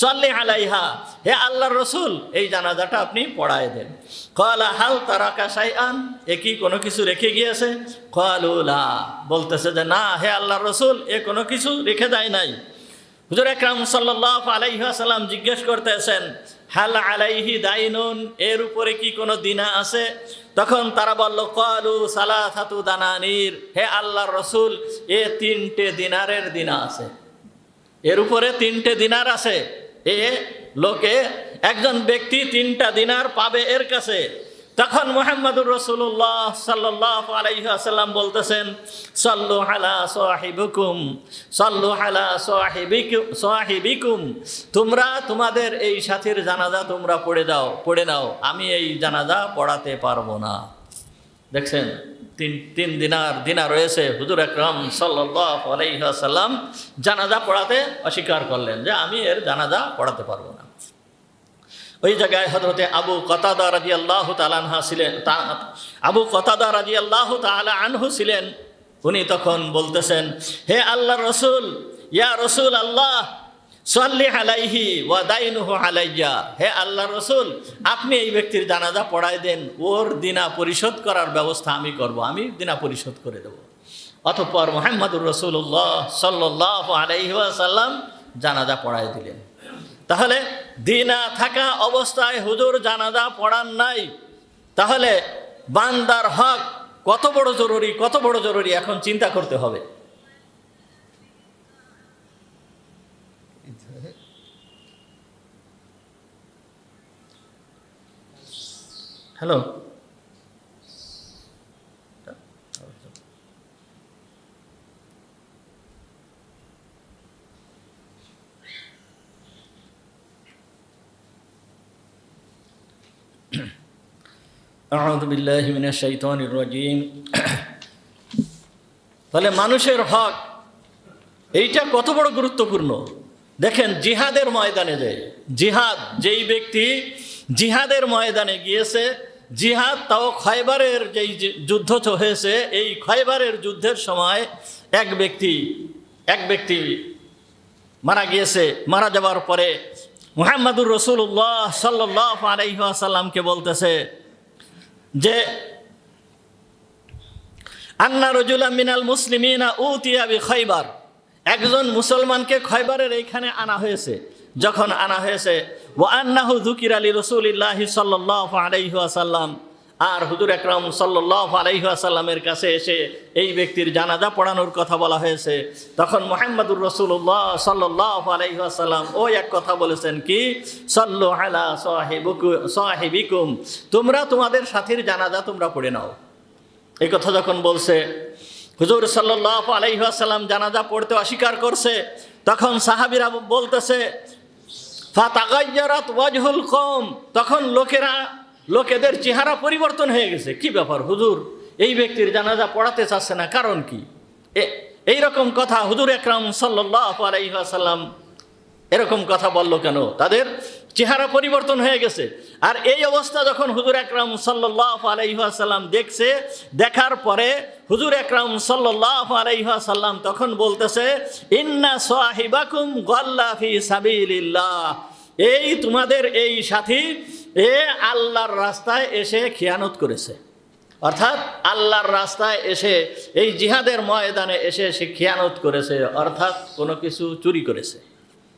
সাল্লি আলাইহা, হে আল্লাহর রাসূল, এই জানাজাটা আপনি পড়ায় দেন। ক্বালা হাল তারাকা শাইআন, এ কি কোনো কিছু রেখে গিয়েছে? ক্বালু লা, বলতেছে যে না হে আল্লাহর রাসূল, এ কোনো কিছু রেখে যায় নাই। হুজুর আকরাম সাল্লাল্লাহু আলাইহি ওয়াসাল্লাম জিজ্ঞেস করতেছেন, হাল আলাইহি দাইনুন, এর উপরে কি কোনো দিনা আছে? তখন তারা বলল, ক্বালু সালাসাতু দানানির, হে আল্লাহর রাসূল, এ 3টে দিনারের দিনা আছে, এর উপরে 3টে দিনার আছে। এ লোকে, একজন ব্যক্তি 3টা দিনার পাবে এর কাছে। তখন মুহাম্মদুর রাসূলুল্লাহ সাল্লাল্লাহু আলাইহি ওয়াসাল্লাম বলতেছেন, সাল্লু আলা সাহিবিকুম, সাল্লু আলা সাহিবিকুম, তোমরা তোমাদের এই সাথীর জানাজা তোমরা পড়ে নাও, আমি এই জানাজা পড়াতে পারবো না। দেখছেন, তিন দিনা রয়েছে, হুজুর আকরাম সাল্লাল্লাহু আলাইহি ওয়াসাল্লাম জানাজা পড়াতে অস্বীকার করলেন যে আমি এর জানাজা পড়াতে পারবো না। ওই জায়গায় হযরতে আবু কতাদা রাদিয়াল্লাহু তাআলা আবু কতাদা রাদিয়াল্লাহু তাআলা আনহু ছিলেন। উনি তখন বলতেছেন, হে আল্লাহর রাসূল, ইয়া রাসূল আল্লাহ, সাল্লি আলাইহি ওয়া দাইনুহু আলাইয়া, হে আল্লাহর রাসূল, আপনি এই ব্যক্তির জানাজা পড়ায় দেন, ওর দিনা পরিশোধ করার ব্যবস্থা আমি করব, আমি দিনা পরিশোধ করে দেব। অতঃপর মুহাম্মদুর রাসূলুল্লাহ সাল্লাল্লাহু আলাইহি ওয়াসাল্লাম জানাজা পড়ায় দিলেন। তাহলে দিনা থাকা অবস্থায় হুজুর জানাজা পড়ান নাই, তাহলে বান্দার হক কত বড় জরুরি, কত বড় জরুরি এখন চিন্তা করতে হবে। হ্যালো, আউযু বিল্লাহি মিনাশ শাইতানির রাজীম। তাহলে মানুষের হক এইটা কত বড় গুরুত্বপূর্ণ। দেখেন, জিহাদের ময়দানে যেই ব্যক্তি জিহাদের ময়দানে গিয়েছে, জিহাদ তাও খয়বারের যেই যুদ্ধ হয়েছে, এই খয়বারের যুদ্ধের সময় এক ব্যক্তি মারা গিয়েছে। মারা যাওয়ার পরে মুহাম্মদুর রাসূলুল্লাহ সাল্লাল্লাহু আলাইহি ওয়াসাল্লামকে বলতেছে যে আন্না রাজুলাম মিনাল মুসলিমিনা উতিয়া বিখাইবার, একজন মুসলমানকে খয়বারের এইখানে আনা হয়েছে। যখন আনা হয়েছে, ওয়া আন্নাহু যুকিরা লিরাসূলিল্লাহি সাল্লাল্লাহু আলাইহি ওয়াসাল্লাম, আর হুজুর আকরাম সাল্লাল্লাহু আলাইহি ওয়াসাল্লামের কাছে এসে এই ব্যক্তির জানাজা পড়ানোর কথা বলা হয়েছে। তখন মুহাম্মদুর রাসূলুল্লাহ সাল্লাল্লাহু আলাইহি ওয়াসাল্লাম ওই এক কথা বলেছেন, কি সাল্লু আলা সাহিবিকুম, তোমরা তোমাদের সাথীর জানাজা তোমরা পড়ে নাও। এই কথা যখন বলছে, হুজুর সাল্লাল্লাহু আলাইহি ওয়াসাল্লাম জানাজা পড়তে অস্বীকার করছে। তখন সাহাবীরা বলতেছে, ফাতাগায়্যারাত ওয়াজহুল কওম, তখন লোকেদের চেহারা পরিবর্তন হয়ে গেছে। কি ব্যাপার, হুজুর এই ব্যক্তির জানাজা পড়াতে চাচ্ছে না, কারণ কি? এইরকম কথা হুজুর আকরাম সাল্লাল্লাহু আলাইহি ওয়াসাল্লাম এরকম কথা বলল কেন? তাদের চেহারা পরিবর্তন হয়ে গেছে। আর এই অবস্থা যখন হুজুর আকরাম সাল্লাল্লাহু আলাইহি ওয়াসাল্লাম দেখছে, দেখার পরে হুজুর আকরাম সাল্লাল্লাহু আলাইহি ওয়াসাল্লাম তখন বলতেছে, ইন্না সাহিবাকুম গাল্লা ফি সাবিলিল্লাহ, এই তোমাদের এই সাথী এ আল্লাহর রাস্তায় এসে খিয়ানত করেছে। অর্থাৎ আল্লাহর রাস্তায় এসে এই জিহাদের ময়দানে এসে সে খিয়ানত করেছে, অর্থাৎ কোনো কিছু চুরি করেছে,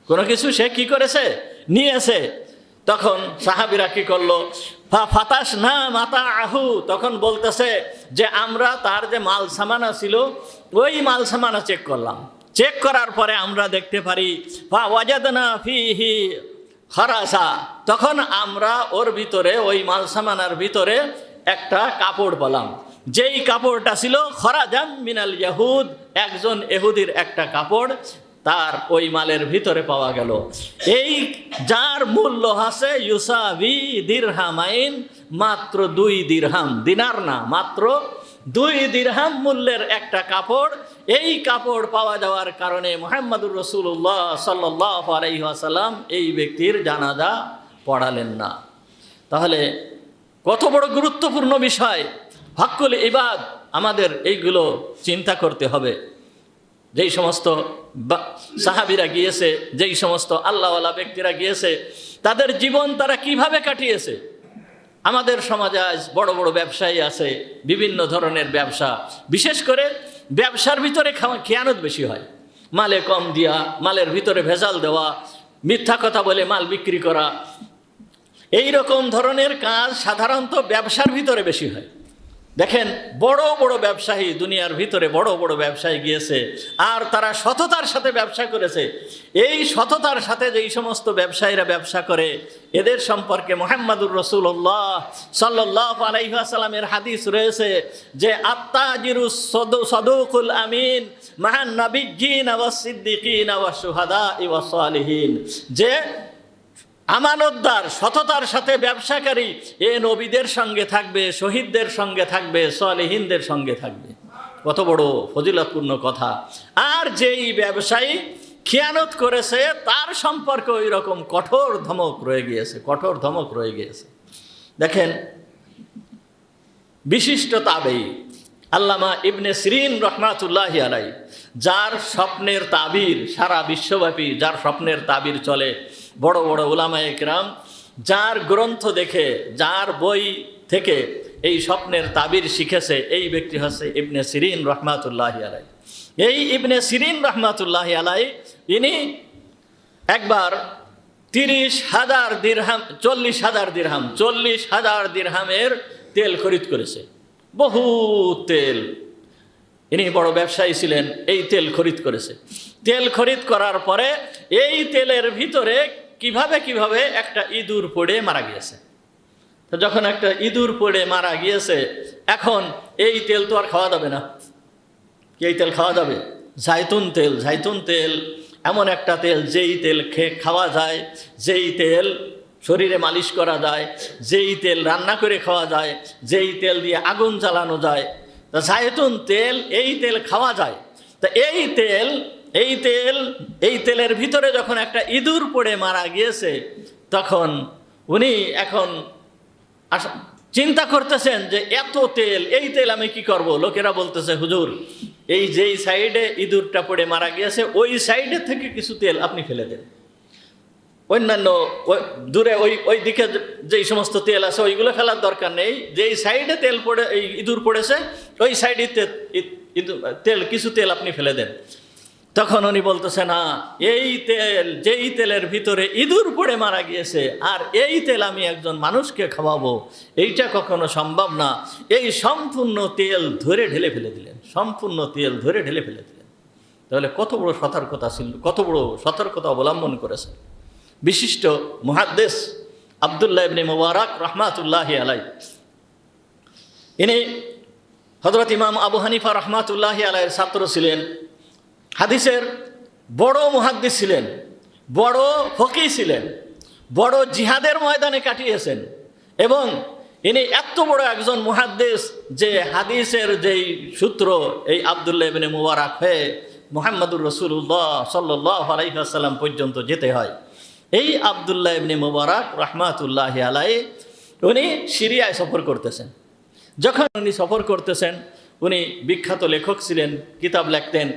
কোনো কিছু সে কি করেছে, নিয়েছে। তখন সাহাবীরা কি করলো, ফাতাস না মাতা আহু, তখন বলতেছে যে আমরা তার যে মাল সামানা ছিল ওই মাল সামানা চেক করলাম, চেক করার পরে আমরা দেখতে পারি ওয়াজাদনা ফিহি খারাসা, তখন আমরা ওর ভিতরে ওই মাল সামানার ভিতরে একটা কাপড় পেলাম, যেই কাপড়টা ছিল খরাজাম মিনাল ইয়াহুদ, একজন ইহুদির একটা কাপড় তার ওই মালের ভিতরে পাওয়া গেল। এই যার মূল্য আছে ইউসাবি দিরহামাইন, মাত্র 2 দিরহাম, দিনার না, মাত্র 2 দিরহাম মূল্যের একটা কাপড়। এই কাপড় পাওয়া যাওয়ার কারণে মুহাম্মদুর রাসূলুল্লাহ সাল্লাল্লাহু আলাইহি ওয়াসাল্লাম এই ব্যক্তির জানাজা পড়ালেন না। তাহলে কত বড় গুরুত্বপূর্ণ বিষয় হক্কুল ইবাদ, আমাদের এইগুলো চিন্তা করতে হবে। যেই সমস্ত সাহাবীরা গিয়েছে, যেই সমস্ত আল্লাহওয়ালা ব্যক্তিরা গিয়েছে, তাদের জীবন তারা কিভাবে কাটিয়েছে। আমাদের সমাজে আজ বড় বড় ব্যবসায়ী আছে, বিভিন্ন ধরনের ব্যবসা, বিশেষ করে ব্যবসার ভিতরে খেয়ানত বেশি হয়, মালে কম দিয়া, মালের ভিতরে ভেজাল দেওয়া, মিথ্যা কথা বলে মাল বিক্রি করা, এই রকম ধরনের কাজ সাধারণত ব্যবসার ভিতরে বেশি হয়। দেখেন বড় বড় ব্যবসায়ী, দুনিয়ার ভিতরে বড় বড় ব্যবসায়ী গিয়েছে আর তারা সততার সাথে ব্যবসা করেছে। এই সততার সাথে যেই সমস্ত ব্যবসায়ীরা ব্যবসা করে, এদের সম্পর্কে মুহাম্মদুর রাসূলুল্লাহ সাল্লাল্লাহু আলাইহি ওয়াসাল্লামের হাদিস রয়েছে যে আত্তাজিরুস সাদুকুল আমিন মা'আন নাবিয়্যিন ওয়াস সিদ্দিকিন ওয়াস শুহাদা ওয়াস সালিহিন, যে আমানতদার সততার সাথে ব্যবসাকারী এ নবীদের সঙ্গে থাকবে, শহীদদের সঙ্গে থাকবে, সালেহিনদের সঙ্গে থাকবে। কত বড় ফজিলতপূর্ণ কথা। আর যেই ব্যবসায়ী খিয়ানত করেছে তার সম্পর্কে ওই রকম কঠোর ধমক রয়ে গিয়েছে, কঠোর ধমক রয়ে গিয়েছে। দেখেন বিশিষ্ট তাবেঈ আল্লামা ইবনে সিরিন রহমাতুল্লাহি আলাইহি, যার স্বপ্নের তাবির সারা বিশ্বব্যাপী, যার স্বপ্নের তাবির চলে, বড় বড় উলামায়ে কেরাম যার গ্রন্থ দেখে, যার বই থেকে এই স্বপ্নের তাবির শিখেছে, এই ব্যক্তি হচ্ছে ইবনে সিরিন রহমাতুল্লাহি আলাইহি। এই ইবনে সিরিন রহমাতুল্লাহি আলাইহি ইনি একবার 30,000 দিরহাম, 40,000 দিরহামের তেল খরিদ করেছে, বহু তেল। ইনি বড় ব্যবসায়ী ছিলেন, এই তেল খরিদ করেছে। তেল খরিদ করার পরে এই তেলের ভিতরে কিভাবে একটা ইঁদুর পড়ে মারা গিয়েছে। তো যখন একটা ইঁদুর পড়ে মারা গিয়েছে, এখন এই তেল তো আর খাওয়া যাবে না। এই তেল খাওয়া যাবে? জাইতুন তেল। জাইতুন তেল এমন একটা তেল, যেই তেল খাওয়া যায়, যেই তেল শরীরে মালিশ করা যায়, যেই তেল রান্না করে খাওয়া যায়, যেই তেল দিয়ে আগুন জ্বালানো যায়, তা জাইতুন তেল, এই তেল খাওয়া যায়। তা এই তেলের ভিতরে যখন একটা ইঁদুর পড়ে মারা গিয়েছে, তখন উনি এখন চিন্তা করতেছেন যে এত তেল, এই তেল আমি কি করব। লোকেরা বলতেছে, হুজুর এই যেই সাইডে ইঁদুরটা পড়ে মারা গিয়েছে ওই সাইডে থেকে কিছু তেল আপনি ফেলে দেন, অন্যান্য দূরে ওই দিকে যেই সমস্ত তেল আছে ওইগুলো ফেলার দরকার নেই, যেই সাইডে তেল পড়ে, এই ইঁদুর পড়েছে ওই সাইডে তেল, কিছু তেল আপনি ফেলে দেন। তখন উনি বলতেছে, না, এই তেল, যেই তেলের ভিতরে ইঁদুর পড়ে মারা গিয়েছে, আর এই তেল আমি একজন মানুষকে খাওয়াবো, এইটা কখনো সম্ভব না। এই সম্পূর্ণ তেল ধরে ঢেলে ফেলে দিলেন, সম্পূর্ণ তেল ধরে ঢেলে ফেলে দিলেন। তাহলে কত বড় সতর্কতা ছিল, কত বড় সতর্কতা অবলম্বন করেছে বিশিষ্ট মুহাদ্দিস আব্দুল্লাহ ইবনে মুবারক রহমাতুল্লাহি আলাইহি। ইনি হযরত ইমাম আবু হানিফা রহমাতুল্লাহি আলাইহির ছাত্র ছিলেন, হাদিসের বড় মুহাদ্দিস ছিলেন, বড় ফকিহ ছিলেন, বড় জিহাদের ময়দানে কাটিয়েছেন। এবং ইনি এত বড় একজন মুহাদ্দিস যে হাদিসের যেই সূত্র, এই আব্দুল্লাহ ইবনে মুবারক হয়ে মুহাম্মদুর রাসূলুল্লাহ সাল্লাল্লাহু আলাইহি ওয়াসাল্লাম পর্যন্ত যেতে হয়। এই আবদুল্লাহ ইবনে মুবারক রহমাতুল্লাহি আলাইহি উনি সিরিয়ায় সফর করতেছেন। যখন উনি সফর করতেছেন, উনি বিখ্যাত লেখক ছিলেন, কিতাব লিখতেন,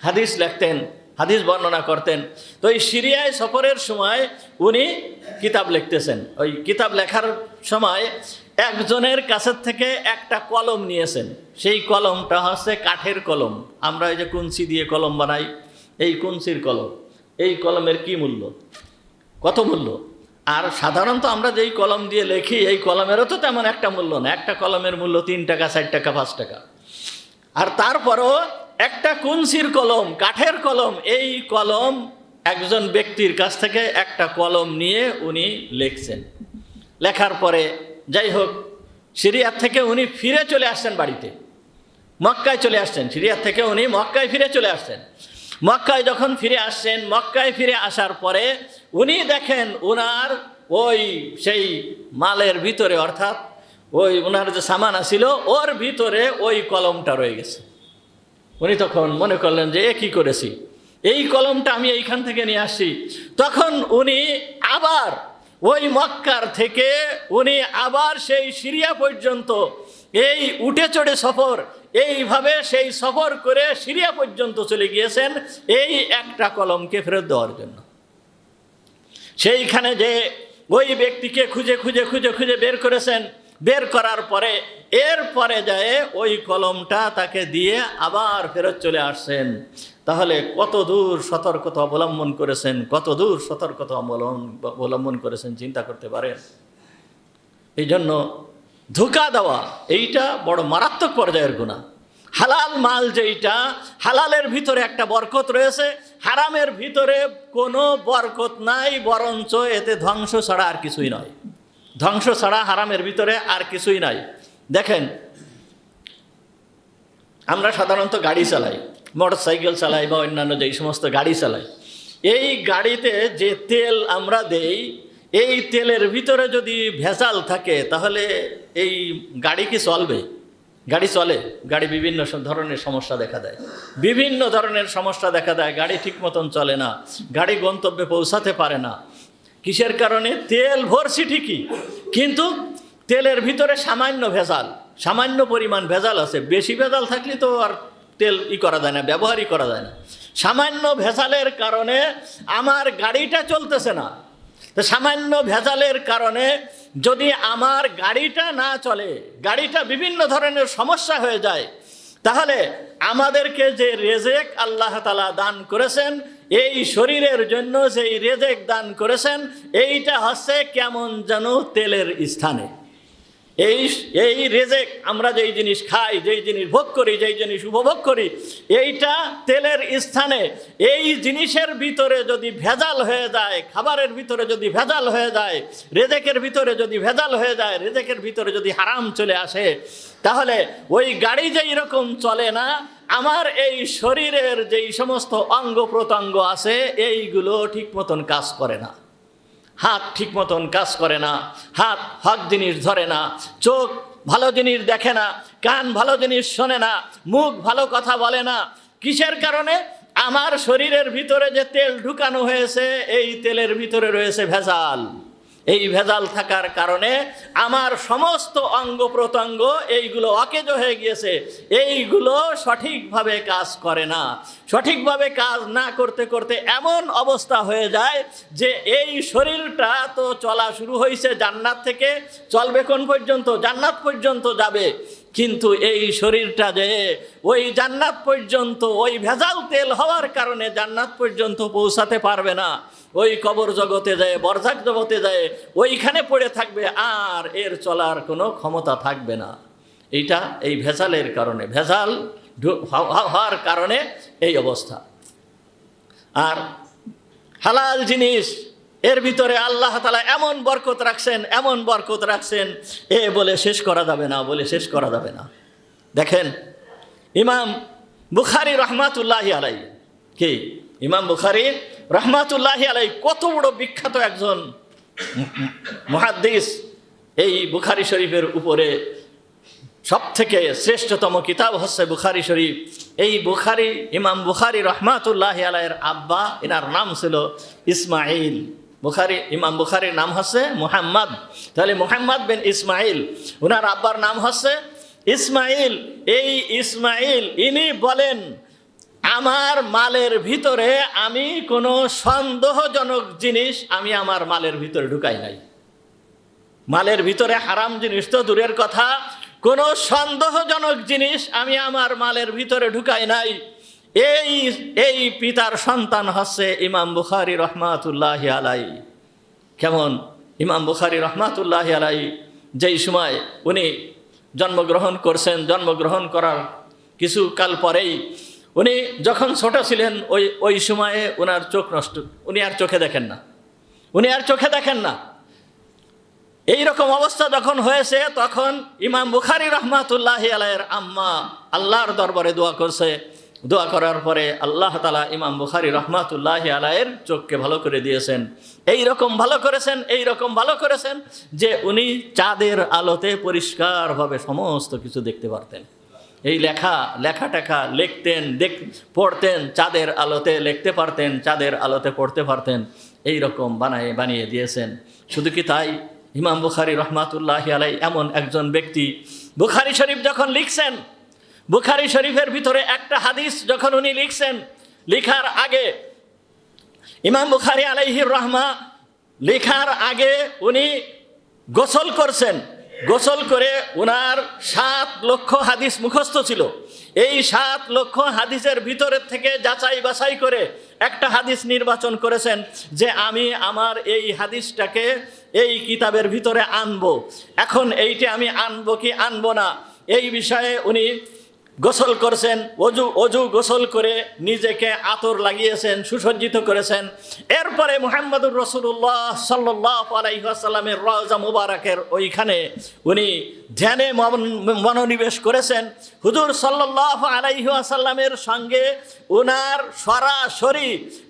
হাদিস লিখতেন, হাদিস বর্ণনা করতেন। তো এই সিরিয়ায় সফরের সময় উনি কিতাব লিখতেছেন। ওই কিতাব লেখার সময় একজনের কাছের থেকে একটা কলম নিয়েছেন। সেই কলমটা হচ্ছে কাঠের কলম। আমরা এই যে কুঞ্চি দিয়ে কলম বানাই, এই কুঞ্চির কলম। এই কলমের কি মূল্য, কত মূল্য? আর সাধারণত আমরা যেই কলম দিয়ে লেখি, এই কলমেরও তো তেমন একটা মূল্য না। একটা কলমের মূল্য 3 টাকা, 4 টাকা, 5 টাকা। আর তারপরও একটা কুঞ্চির কলম, কাঠের কলম, এই কলম একজন ব্যক্তির কাছ থেকে একটা কলম নিয়ে উনি লিখছেন। লেখার পরে যাই হোক, সিরিয়ার থেকে উনি ফিরে চলে আসছেন বাড়িতে, মক্কায় চলে আসছেন। সিরিয়ার থেকে উনি মক্কায় ফিরে চলে আসছেন। মক্কায় যখন ফিরে আসছেন, মক্কায় ফিরে আসার পরে উনি দেখেন উনার ওই সেই মালের ভিতরে, অর্থাৎ ওই উনার যে সামান ছিল ওর ভিতরে ওই কলমটা রয়ে গেছে। উনি তখন মনে করলেন যে এ কী করেছি, এই কলমটা আমি এইখান থেকে নিয়ে আসছি। তখন উনি আবার ওই মক্কার থেকে উনি আবার সেই সিরিয়া পর্যন্ত এই উঠে চড়ে সফর, এইভাবে সেই সফর করে সিরিয়া পর্যন্ত চলে গিয়েছেন এই একটা কলমকে ফেরত দেওয়ার জন্য। সেইখানে যে ওই ব্যক্তিকে খুঁজে খুঁজে খুঁজে খুঁজে বের করেছেন, বের করার পরে এরপরে যায় ওই কলমটা তাকে দিয়ে আবার ফেরত চলে আসছেন। তাহলে কত দূর সতর্কতা অবলম্বন করেছেন, কত দূর সতর্কতা অবলম্বন করেছেন চিন্তা করতে পারেন। এই জন্য ধোঁকা দেওয়া এইটা বড় মারাত্মক পর্যায়ের গুনাহ। হালাল মাল যেইটা, হালালের ভিতরে একটা বরকত রয়েছে, হারামের ভিতরে কোনো বরকত নাই, বরঞ্চ এতে ধ্বংস ছাড়া আর কিছুই নয়। ধ্বংস ছাড়া হারামের ভিতরে আর কিছুই নাই। দেখেন, আমরা সাধারণত গাড়ি চালাই, মোটর সাইকেল চালাই বা অন্যান্য যেই সমস্ত গাড়ি চালাই, এই গাড়িতে যে তেল আমরা দেই, এই তেলের ভিতরে যদি ভেজাল থাকে তাহলে এই গাড়ি কি চলবে? গাড়ি চলে? গাড়ি বিভিন্ন ধরনের সমস্যা দেখা দেয়, বিভিন্ন ধরনের সমস্যা দেখা দেয়। গাড়ি ঠিক মতন চলে না, গাড়ি গন্তব্যে পৌঁছাতে পারে না। কিসের কারণে? তেল ভরছি ঠিকই, কিন্তু তেলের ভিতরে সামান্য ভেজাল, সামান্য পরিমাণ ভেজাল আছে। বেশি ভেজাল থাকলে তো আর তেল করা যায় না, ব্যবহারই করা যায় না। সামান্য ভেজালের কারণে আমার গাড়িটা চলতেছে না। তো সামান্য ভেজালের কারণে যদি আমার গাড়িটা না চলে, গাড়িটা বিভিন্ন ধরনের সমস্যা হয়ে যায়, তাহলে আমাদেরকে যে রেজেক আল্লাহ তাআলা দান করেছেন, এই শরীরের জন্য যেই রেজেক দান করেছেন, এইটা হচ্ছে কেমন যেন তেলের স্থানে। এই রেজেক, আমরা যেই জিনিস খাই, যেই জিনিস ভোগ করি, যেই জিনিস উপভোগ করি, এইটা তেলের স্থানে। এই জিনিসের ভিতরে যদি ভেজাল হয়ে যায়, খাবারের ভিতরে যদি ভেজাল হয়ে যায়, রেজেকের ভিতরে যদি ভেজাল হয়ে যায়, রেজেকের ভিতরে যদি হারাম চলে আসে, তাহলে ওই গাড়ি যেই রকম চলে না, আমার এই শরীরের যেই সমস্ত অঙ্গ প্রত্যঙ্গ আছে এইগুলো ঠিক মতন কাজ করে না। হাত ঠিক মতন কাজ করে না, হাত হক জিনিস ধরে না, চোখ ভালো জিনিস দেখে না, কান ভালো জিনিস শোনে না, মুখ ভালো কথা বলে না। কিসের কারণে? আমার শরীরের ভিতরে যে তেল ঢুকানো হয়েছে, এই তেলের ভিতরে রয়েছে ভেজাল। এই ভেজাল থাকার কারণে আমার সমস্ত অঙ্গ প্রত্যঙ্গ এইগুলো অকেজ হয়ে গিয়েছে, এইগুলো সঠিকভাবে কাজ করে না। সঠিকভাবে কাজ না করতে করতে এমন অবস্থা হয়ে যায় যে এই শরীরটা তো চলা শুরু হয়েছে জান্নাত থেকে, চলবে কোন পর্যন্ত? জান্নাত পর্যন্ত যাবে। কিন্তু এই শরীরটা যে ওই জান্নাত পর্যন্ত, ওই ভেজাল তেল হওয়ার কারণে জান্নাত পর্যন্ত পৌঁছাতে পারবে না। ওই কবর জগতে যায়, বরজাক জগতে যায়, ওইখানে পড়ে থাকবে, আর এর চলার কোনো ক্ষমতা থাকবে না। এইটা এই ভেজালের কারণে, ভেজাল হওয়ার কারণে এই অবস্থা। আর হালাল জিনিস, এর ভিতরে আল্লাহ তাআলা এমন বরকত রাখছেন, এমন বরকত রাখছেন, বলে শেষ করা যাবে না, বলে শেষ করা যাবে না। দেখেন, ইমাম বুখারী রহমাতুল্লাহি আলাইহি, কি ইমাম বুখারী রহমাতুল্লাহি আলাইহি কত বড় বিখ্যাত একজন মুহাদ্দিস। এই বুখারী শরীফের উপরে সবথেকে শ্রেষ্ঠতম কিতাব হচ্ছে বুখারী শরীফ। এই বুখারী, ইমাম বুখারী রহমাতুল্লাহি আলাইহির আব্বা, এনার নাম ছিল ইসমাঈল। ইমাম বুখারীর নাম হচ্ছে মুহাম্মদ। তাহলে মুহাম্মদ বিন ইসমাইল, ওনার আব্বার নাম হচ্ছে ইসমাইল। এই ইসমাইল ইনি বলেন, আমার মালের ভিতরে আমি কোনো সন্দেহজনক জিনিস আমি আমার মালের ভিতরে ঢুকাই নাই। মালের ভিতরে হারাম জিনিস তো দূরের কথা, কোনো সন্দেহজনক জিনিস আমি আমার মালের ভিতরে ঢুকাই নাই। এই পিতার সন্তান হচ্ছে ইমাম বুখারী রহমাতুল্লাহি আলাইহি। কেমন? ইমাম বুখারী রহমাতুল্লাহি আলাইহি যেই সময় উনি জন্মগ্রহণ করছেন, জন্মগ্রহণ করার কিছু কাল পরেই উনি যখন ছোট ছিলেন ওই সময়ে ওনার চোখ নষ্ট, উনি আর চোখে দেখেন না। এই রকম অবস্থা যখন হয়েছে তখন ইমাম বুখারী রহমাতুল্লাহি আলাইহির আম্মা আল্লাহর দরবারে দোয়া করছে। দোয়া করার পরে আল্লাহ তাআলা ইমাম বুখারী রহমাতুল্লাহি আলাইহির চোখকে ভালো করে দিয়েছেন। এই রকম ভালো করেছেন যে উনি চাঁদের আলোতে পরিষ্কারভাবে সমস্ত কিছু দেখতে পারতেন। এই লেখাটাকা লিখতেন, পড়তেন, চাঁদের আলোতে লিখতে পারতেন, চাঁদের আলোতে পড়তে পারতেন। এই রকম বানিয়ে দিয়েছেন। শুধু কি তাই, ইমাম বুখারী রহমাতুল্লাহি আলাইহি এমন একজন ব্যক্তি, বুখারী শরীফ যখন লিখছেন, বুখারী শরীফের ভিতরে একটা হাদিস যখন উনি লিখছেন, লিখার আগে ইমাম বুখারী আলাইহির রহমা লেখার আগে উনি গোসল করছেন। গোসল করে উনার 7 লক্ষ হাদিস মুখস্থ ছিল। এই 7 লক্ষ হাদিসের ভিতরের থেকে যাচাই বাছাই করে একটা হাদিস নির্বাচন করেছেন যে আমি আমার এই হাদিসটাকে এই কিতাবের ভিতরে আনবো। এখন এইটা আমি আনবো কি আনবো না, এই বিষয়ে উনি গোসল করেছেন। অজু গোসল করে নিজেকে আতর লাগিয়েছেন, সুসজ্জিত করেছেন। এরপরে মুহাম্মদুর রাসূলুল্লাহ সাল্লাল্লাহু আলাইহি ওয়াসাল্লামের রওজা মুবারকের ওইখানে উনি ধ্যানে মনোনিবেশ করেছেন। হুজুর সাল্লাল্লাহু আলাইহি ওয়াসাল্লামের সঙ্গে ওনার সরাসরি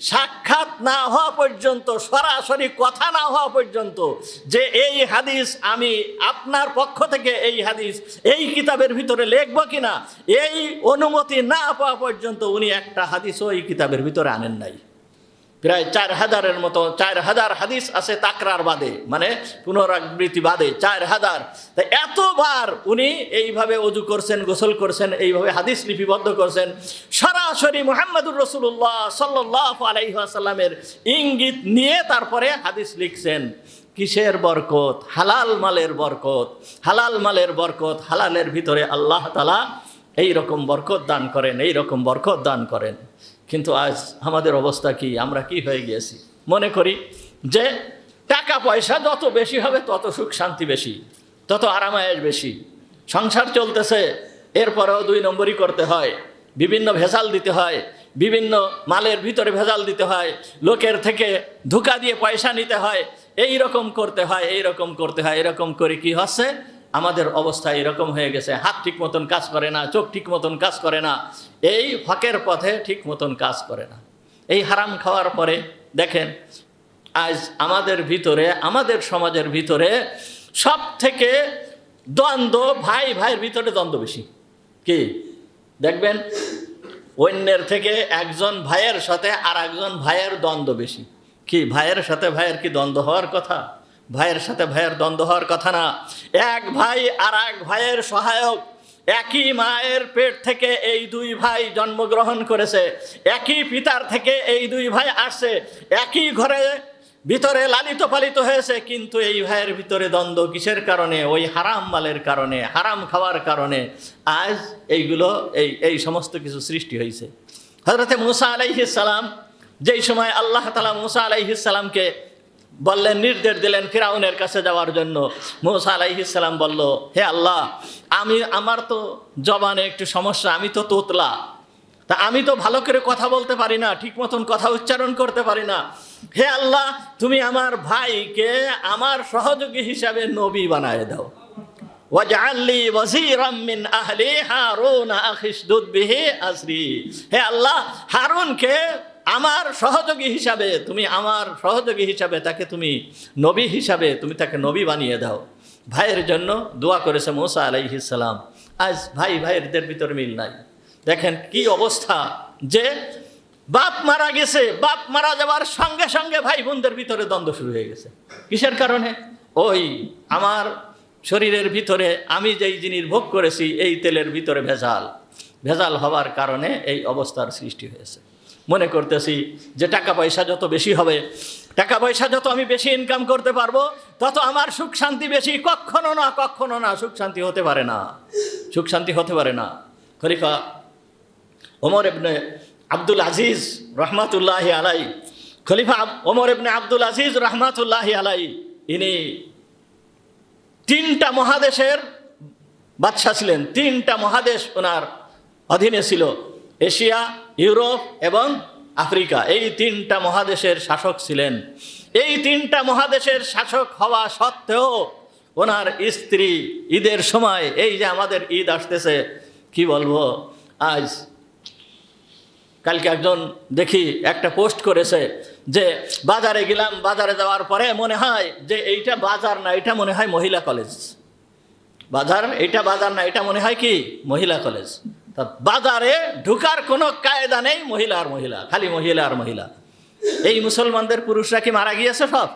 সাক্ষাৎ না হওয়া পর্যন্ত, সরাসরি কথা না হওয়া পর্যন্ত, যে এই হাদিস আমি আপনার পক্ষ থেকে এই হাদিস এই কিতাবের ভিতরে লিখব কিনা, এই অনুমতি না পাওয়া পর্যন্ত উনি একটা হাদিসও এই কিতাবের ভিতরে আনেন নাই। প্রায় 4000-এর মতো, 4000 হাদিস আছে তাকরার বাদে, মানে পুনরাবৃত্তি বাদে 4000। তাই এতবার উনি এইভাবে ওযু করছেন, গোসল করছেন, এইভাবে হাদিস লিপিবদ্ধ করছেন। সরাসরি মুহাম্মদুর রাসূলুল্লাহ সাল্লাল্লাহু আলাইহি ওয়াসাল্লামের ইঙ্গিত নিয়ে তারপরে হাদিস লিখছেন। কিসের বরকত? হালাল মালের বরকত। হালাল মালের বরকত, হালালের ভিতরে আল্লাহ তাআলা এইরকম বরকত দান করেন, এইরকম বরকত দান করেন। কিন্তু আজ আমাদের অবস্থা কি? আমরা কি হয়ে গিয়েছি? মনে করি যে টাকা পয়সা যত বেশি হবে তত সুখ শান্তি বেশি, তত আরামায়েশ বেশি। সংসার চলতেছে, এরপরেও 2 নম্বরই করতে হয়, বিভিন্ন ভেজাল দিতে হয়, বিভিন্ন মালের ভিতরে ভেজাল দিতে হয়, লোকের থেকে ধোঁকা দিয়ে পয়সা নিতে হয়, এই রকম করতে হয়, এরকম করে কি হচ্ছে? আমাদের অবস্থা এরকম হয়ে গেছে। হাত ঠিক মতন কাজ করে না, চোখ ঠিক মতন কাজ করে না, এই হকের পথে ঠিক মতন কাজ করে না। এই হারাম খাওয়ার পরে দেখেন আজ আমাদের ভিতরে, আমাদের সমাজের ভিতরে সব থেকে দ্বন্দ্ব, ভাইয়ের ভিতরে দ্বন্দ্ব বেশি। কি দেখবেন? অন্যের থেকে একজন ভাইয়ের সাথে আর একজন ভাইয়ের দ্বন্দ্ব বেশি। কি ভাইয়ের সাথে ভাইয়ের কি দ্বন্দ্ব হওয়ার কথা? ভাইয়ের সাথে ভাইয়ের দ্বন্দ্ব হওয়ার কথা না। এক ভাই আর এক ভাইয়ের সহায়ক। একই মায়ের পেট থেকে এই 2 ভাই জন্মগ্রহণ করেছে, একই পিতার থেকে এই 2 ভাই আসছে, একই ঘরে ভিতরে লালিত পালিত হয়েছে, কিন্তু এই ভাইয়ের ভিতরে দ্বন্দ্ব কিসের কারণে? ওই হারাম মালের কারণে, হারাম খাওয়ার কারণে আজ এইগুলো এই সমস্ত কিছু সৃষ্টি হয়েছে। হযরতে মূসা আলাইহিস সালাম যেই সময় আল্লাহ তাআলা মূসা আলাইহিস সালামকে বললেন, নির্দেশ দিলেন ফিরাউনের কাছে যাওয়ার জন্য, মূসা আলাইহিস সালাম বলল, হে আল্লাহ, আমার তো জবানে একটু সমস্যা, আমি তো তোতলা, তা আমি তো ভালো করে কথা বলতে পারি না, ঠিক মতন কথা উচ্চারণ করতে পারি না। হে আল্লাহ, তুমি আমার ভাইকে আমার সহযোগী হিসাবে নবী বানায় দাও। ওয়াজআললি ওয়াজিরাম মিন আহলি হারুন আখিশদুদ বিহি আজরি। হে আল্লাহ, হারুনকে আমার সহযোগী হিসাবে, তুমি আমার সহযোগী হিসাবে তাকে তুমি নবী হিসাবে তুমি তাকে নবী বানিয়ে দাও। ভাইয়ের জন্য দোয়া করেছে মূসা আলাইহিস সালাম। আজ ভাইয়েরদের ভিতরে মিল নাই। দেখেন কি অবস্থা, যে বাপ মারা গেছে, বাপ মারা যাওয়ার সঙ্গে সঙ্গে ভাই বোনদের ভিতরে দ্বন্দ্ব শুরু হয়ে গেছে। কিসের কারণে? ওই আমার শরীরের ভিতরে আমি যেই জিনিস ভোগ করেছি এই তেলের ভিতরে ভেজাল হওয়ার কারণে এই অবস্থার সৃষ্টি হয়েছে। মনে করতেছি যে টাকা পয়সা যত বেশি হবে, টাকা পয়সা যত আমি বেশি ইনকাম করতে পারবো, তত আমার সুখ শান্তি বেশি। কখনো না, সুখ শান্তি হতে পারে না, সুখ শান্তি হতে পারে না। খলিফা ওমর ইবনে আব্দুল আজিজ রহমাতুল্লাহি আলাই, খলিফা ওমর ইবনে আব্দুল আজিজ রহমাতুল্লাহি আলাই, ইনি 3টা মহাদেশের বাদশা ছিলেন। 3টা মহাদেশ ওনার অধীনে ছিল, এশিয়া, ইউরোপ এবং আফ্রিকা। এই 3টা মহাদেশের শাসক ছিলেন। এই 3টা মহাদেশের শাসক হওয়া সত্ত্বেও ওনার স্ত্রী ঈদের সময়, এই যে আমাদের ঈদ আসতেছে, কি বলবো, কালকে একজন দেখি একটা পোস্ট করেছে যে বাজারে গেলাম, বাজারে যাওয়ার পরে মনে হয় যে এইটা বাজার না, এটা মনে হয় মহিলা কলেজ। এইটা বাজার না, এটা মনে হয় কি মহিলা কলেজ। তা বাজারে ঢুকার কোনো কায়দা নেই, মহিলা আর মহিলা, খালি মহিলা আর মহিলা। এই মুসলমানদের পুরুষরা কি মারা গিয়েছে সব?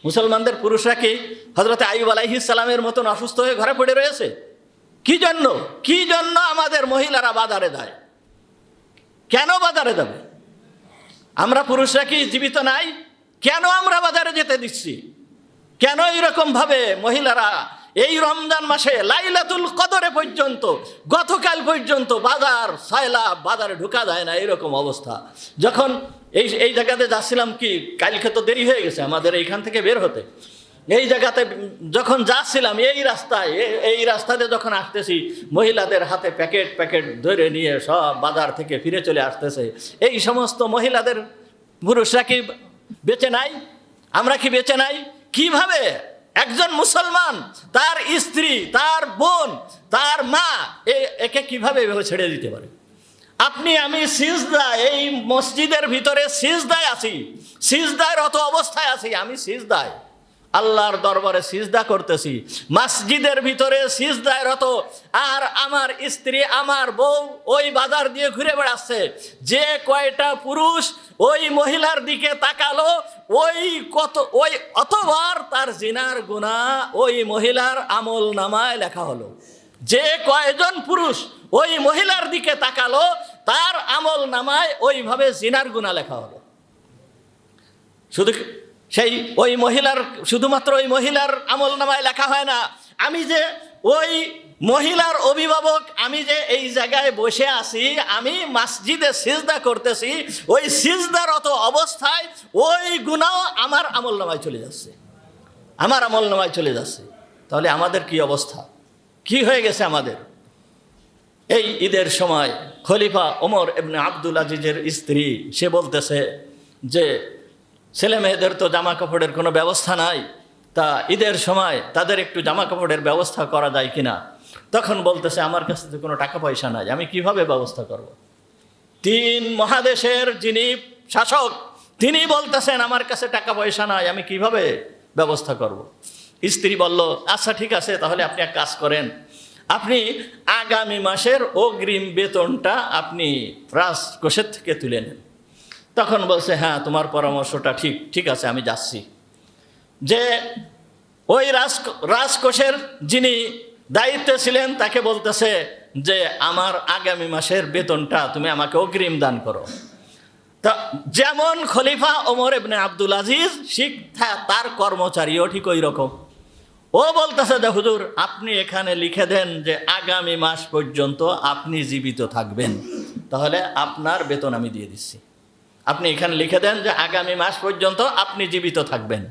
মুসলমানদের পুরুষরা কি হযরত আইয়ুব আলাইহিস সালামের মতন অসুস্থ হয়ে ঘরে পড়ে রয়েছে? কি জন্য আমাদের মহিলারা বাজারে যায়? কেন বাজারে যাবে? আমরা পুরুষরা কি জীবিত নাই? কেন আমরা বাজারে যেতে দিচ্ছি? কেন এরকম ভাবে মহিলারা এই রমজান মাসে লাইলাতুল কদরে পর্যন্ত, গতকাল পর্যন্ত বাজারে ঢোকা যায় না, এরকম অবস্থা। যখন এই জায়গাতে যাচ্ছিলাম, কি কালকে তো দেরি হয়ে গেছে আমাদের এইখান থেকে বের হতে, এই জায়গাতে যখন যাচ্ছিলাম, এই রাস্তাতে যখন আসতেছি, মহিলাদের হাতে প্যাকেট ধরে নিয়ে সব বাজার থেকে ফিরে চলে আসতেছে। এই সমস্ত মহিলাদের পুরুষরা কি বেঁচে নাই? আমরা কি বেঁচে নাই? কিভাবে একজন মুসলমান তার স্ত্রী, তার বোন, তার মা, একে কিভাবে এভাবে ছেড়ে দিতে পারে? আপনি আমি সিজদায়, এই মসজিদের ভিতরে সিজদায় আছি, সিজদায়রত অবস্থায় আছি, আমি সিজদায় আল্লাহর দরবারে সিজদা করতেছি, মসজিদের ভিতরে সিজদায়রত, আর আমার স্ত্রী, আমার বউ ওই বাজার দিয়ে ঘুরে বেড়াচ্ছে। যে কয়টা পুরুষ ওই মহিলার দিকে তাকালো, ওই অতবার তার জিনার গুনাহ ওই মহিলার আমল নামায় লেখা হলো। যে কয়জন পুরুষ ওই মহিলার দিকে তাকালো, তার আমল নামায় ওইভাবে জিনার গুনাহ লেখা হলো। শুধুমাত্র ওই মহিলার আমল নামায় লেখা হয় না, আমি যে ওই মহিলার অভিভাবক, আমি যে এই জায়গায় বসে আছি, আমি মসজিদে সিজদা করতেছি, ওই সিজদারত অবস্থায় ওই গুনাহ আমার আমল নামায় চলে যাচ্ছে, তাহলে আমাদের কি অবস্থা, কি হয়ে গেছে আমাদের? এই ঈদের সময় খলিফা ওমর ইবনে আব্দুল আজিজের স্ত্রী, সে বলতেছে যে ছেলে মেয়েদের তো জামা কাপড়ের কোনো ব্যবস্থা নাই, তা ঈদের সময় তাদের একটু জামা কাপড়ের ব্যবস্থা করা যায় কিনা? তখন বলতেছে আমার কাছে তো কোনো টাকা পয়সা নাই, আমি কিভাবে ব্যবস্থা করব? 3 মহাদেশের যিনি শাসক, তিনি বলতেছেন আমার কাছে টাকা পয়সা নাই, আমি কিভাবে ব্যবস্থা করব? স্ত্রী বলল, আচ্ছা ঠিক আছে, তাহলে আপনি এক কাজ করেন, আপনি আগামী মাসের অগ্রিম বেতনটা আপনি রাজকোষের থেকে তুলে নেন। তখন বলছে, হ্যাঁ তোমার পরামর্শটা ঠিক আছে, আমি যাচ্ছি। যে ওই রাজকোষের যিনি দায়িত্বে ছিলেন, তাকে বলতেছে যে আমার আগামী মাসের বেতনটা তুমি আমাকে অগ্রিম দান করো। তা যেমন খলিফা ওমর ইবনে আব্দুল আজিজ, শিক্ষা তার কর্মচারীও ঠিক ওই রকম। ও বলতেছে যে হুজুর, আপনি এখানে লিখে দেন যে আগামী মাস পর্যন্ত আপনি জীবিত থাকবেন, তাহলে আপনার বেতন আমি দিয়ে দিচ্ছি। আপনি এখানে লিখে দেন যে আগামী মাস পর্যন্ত আপনি জীবিত থাকবেন।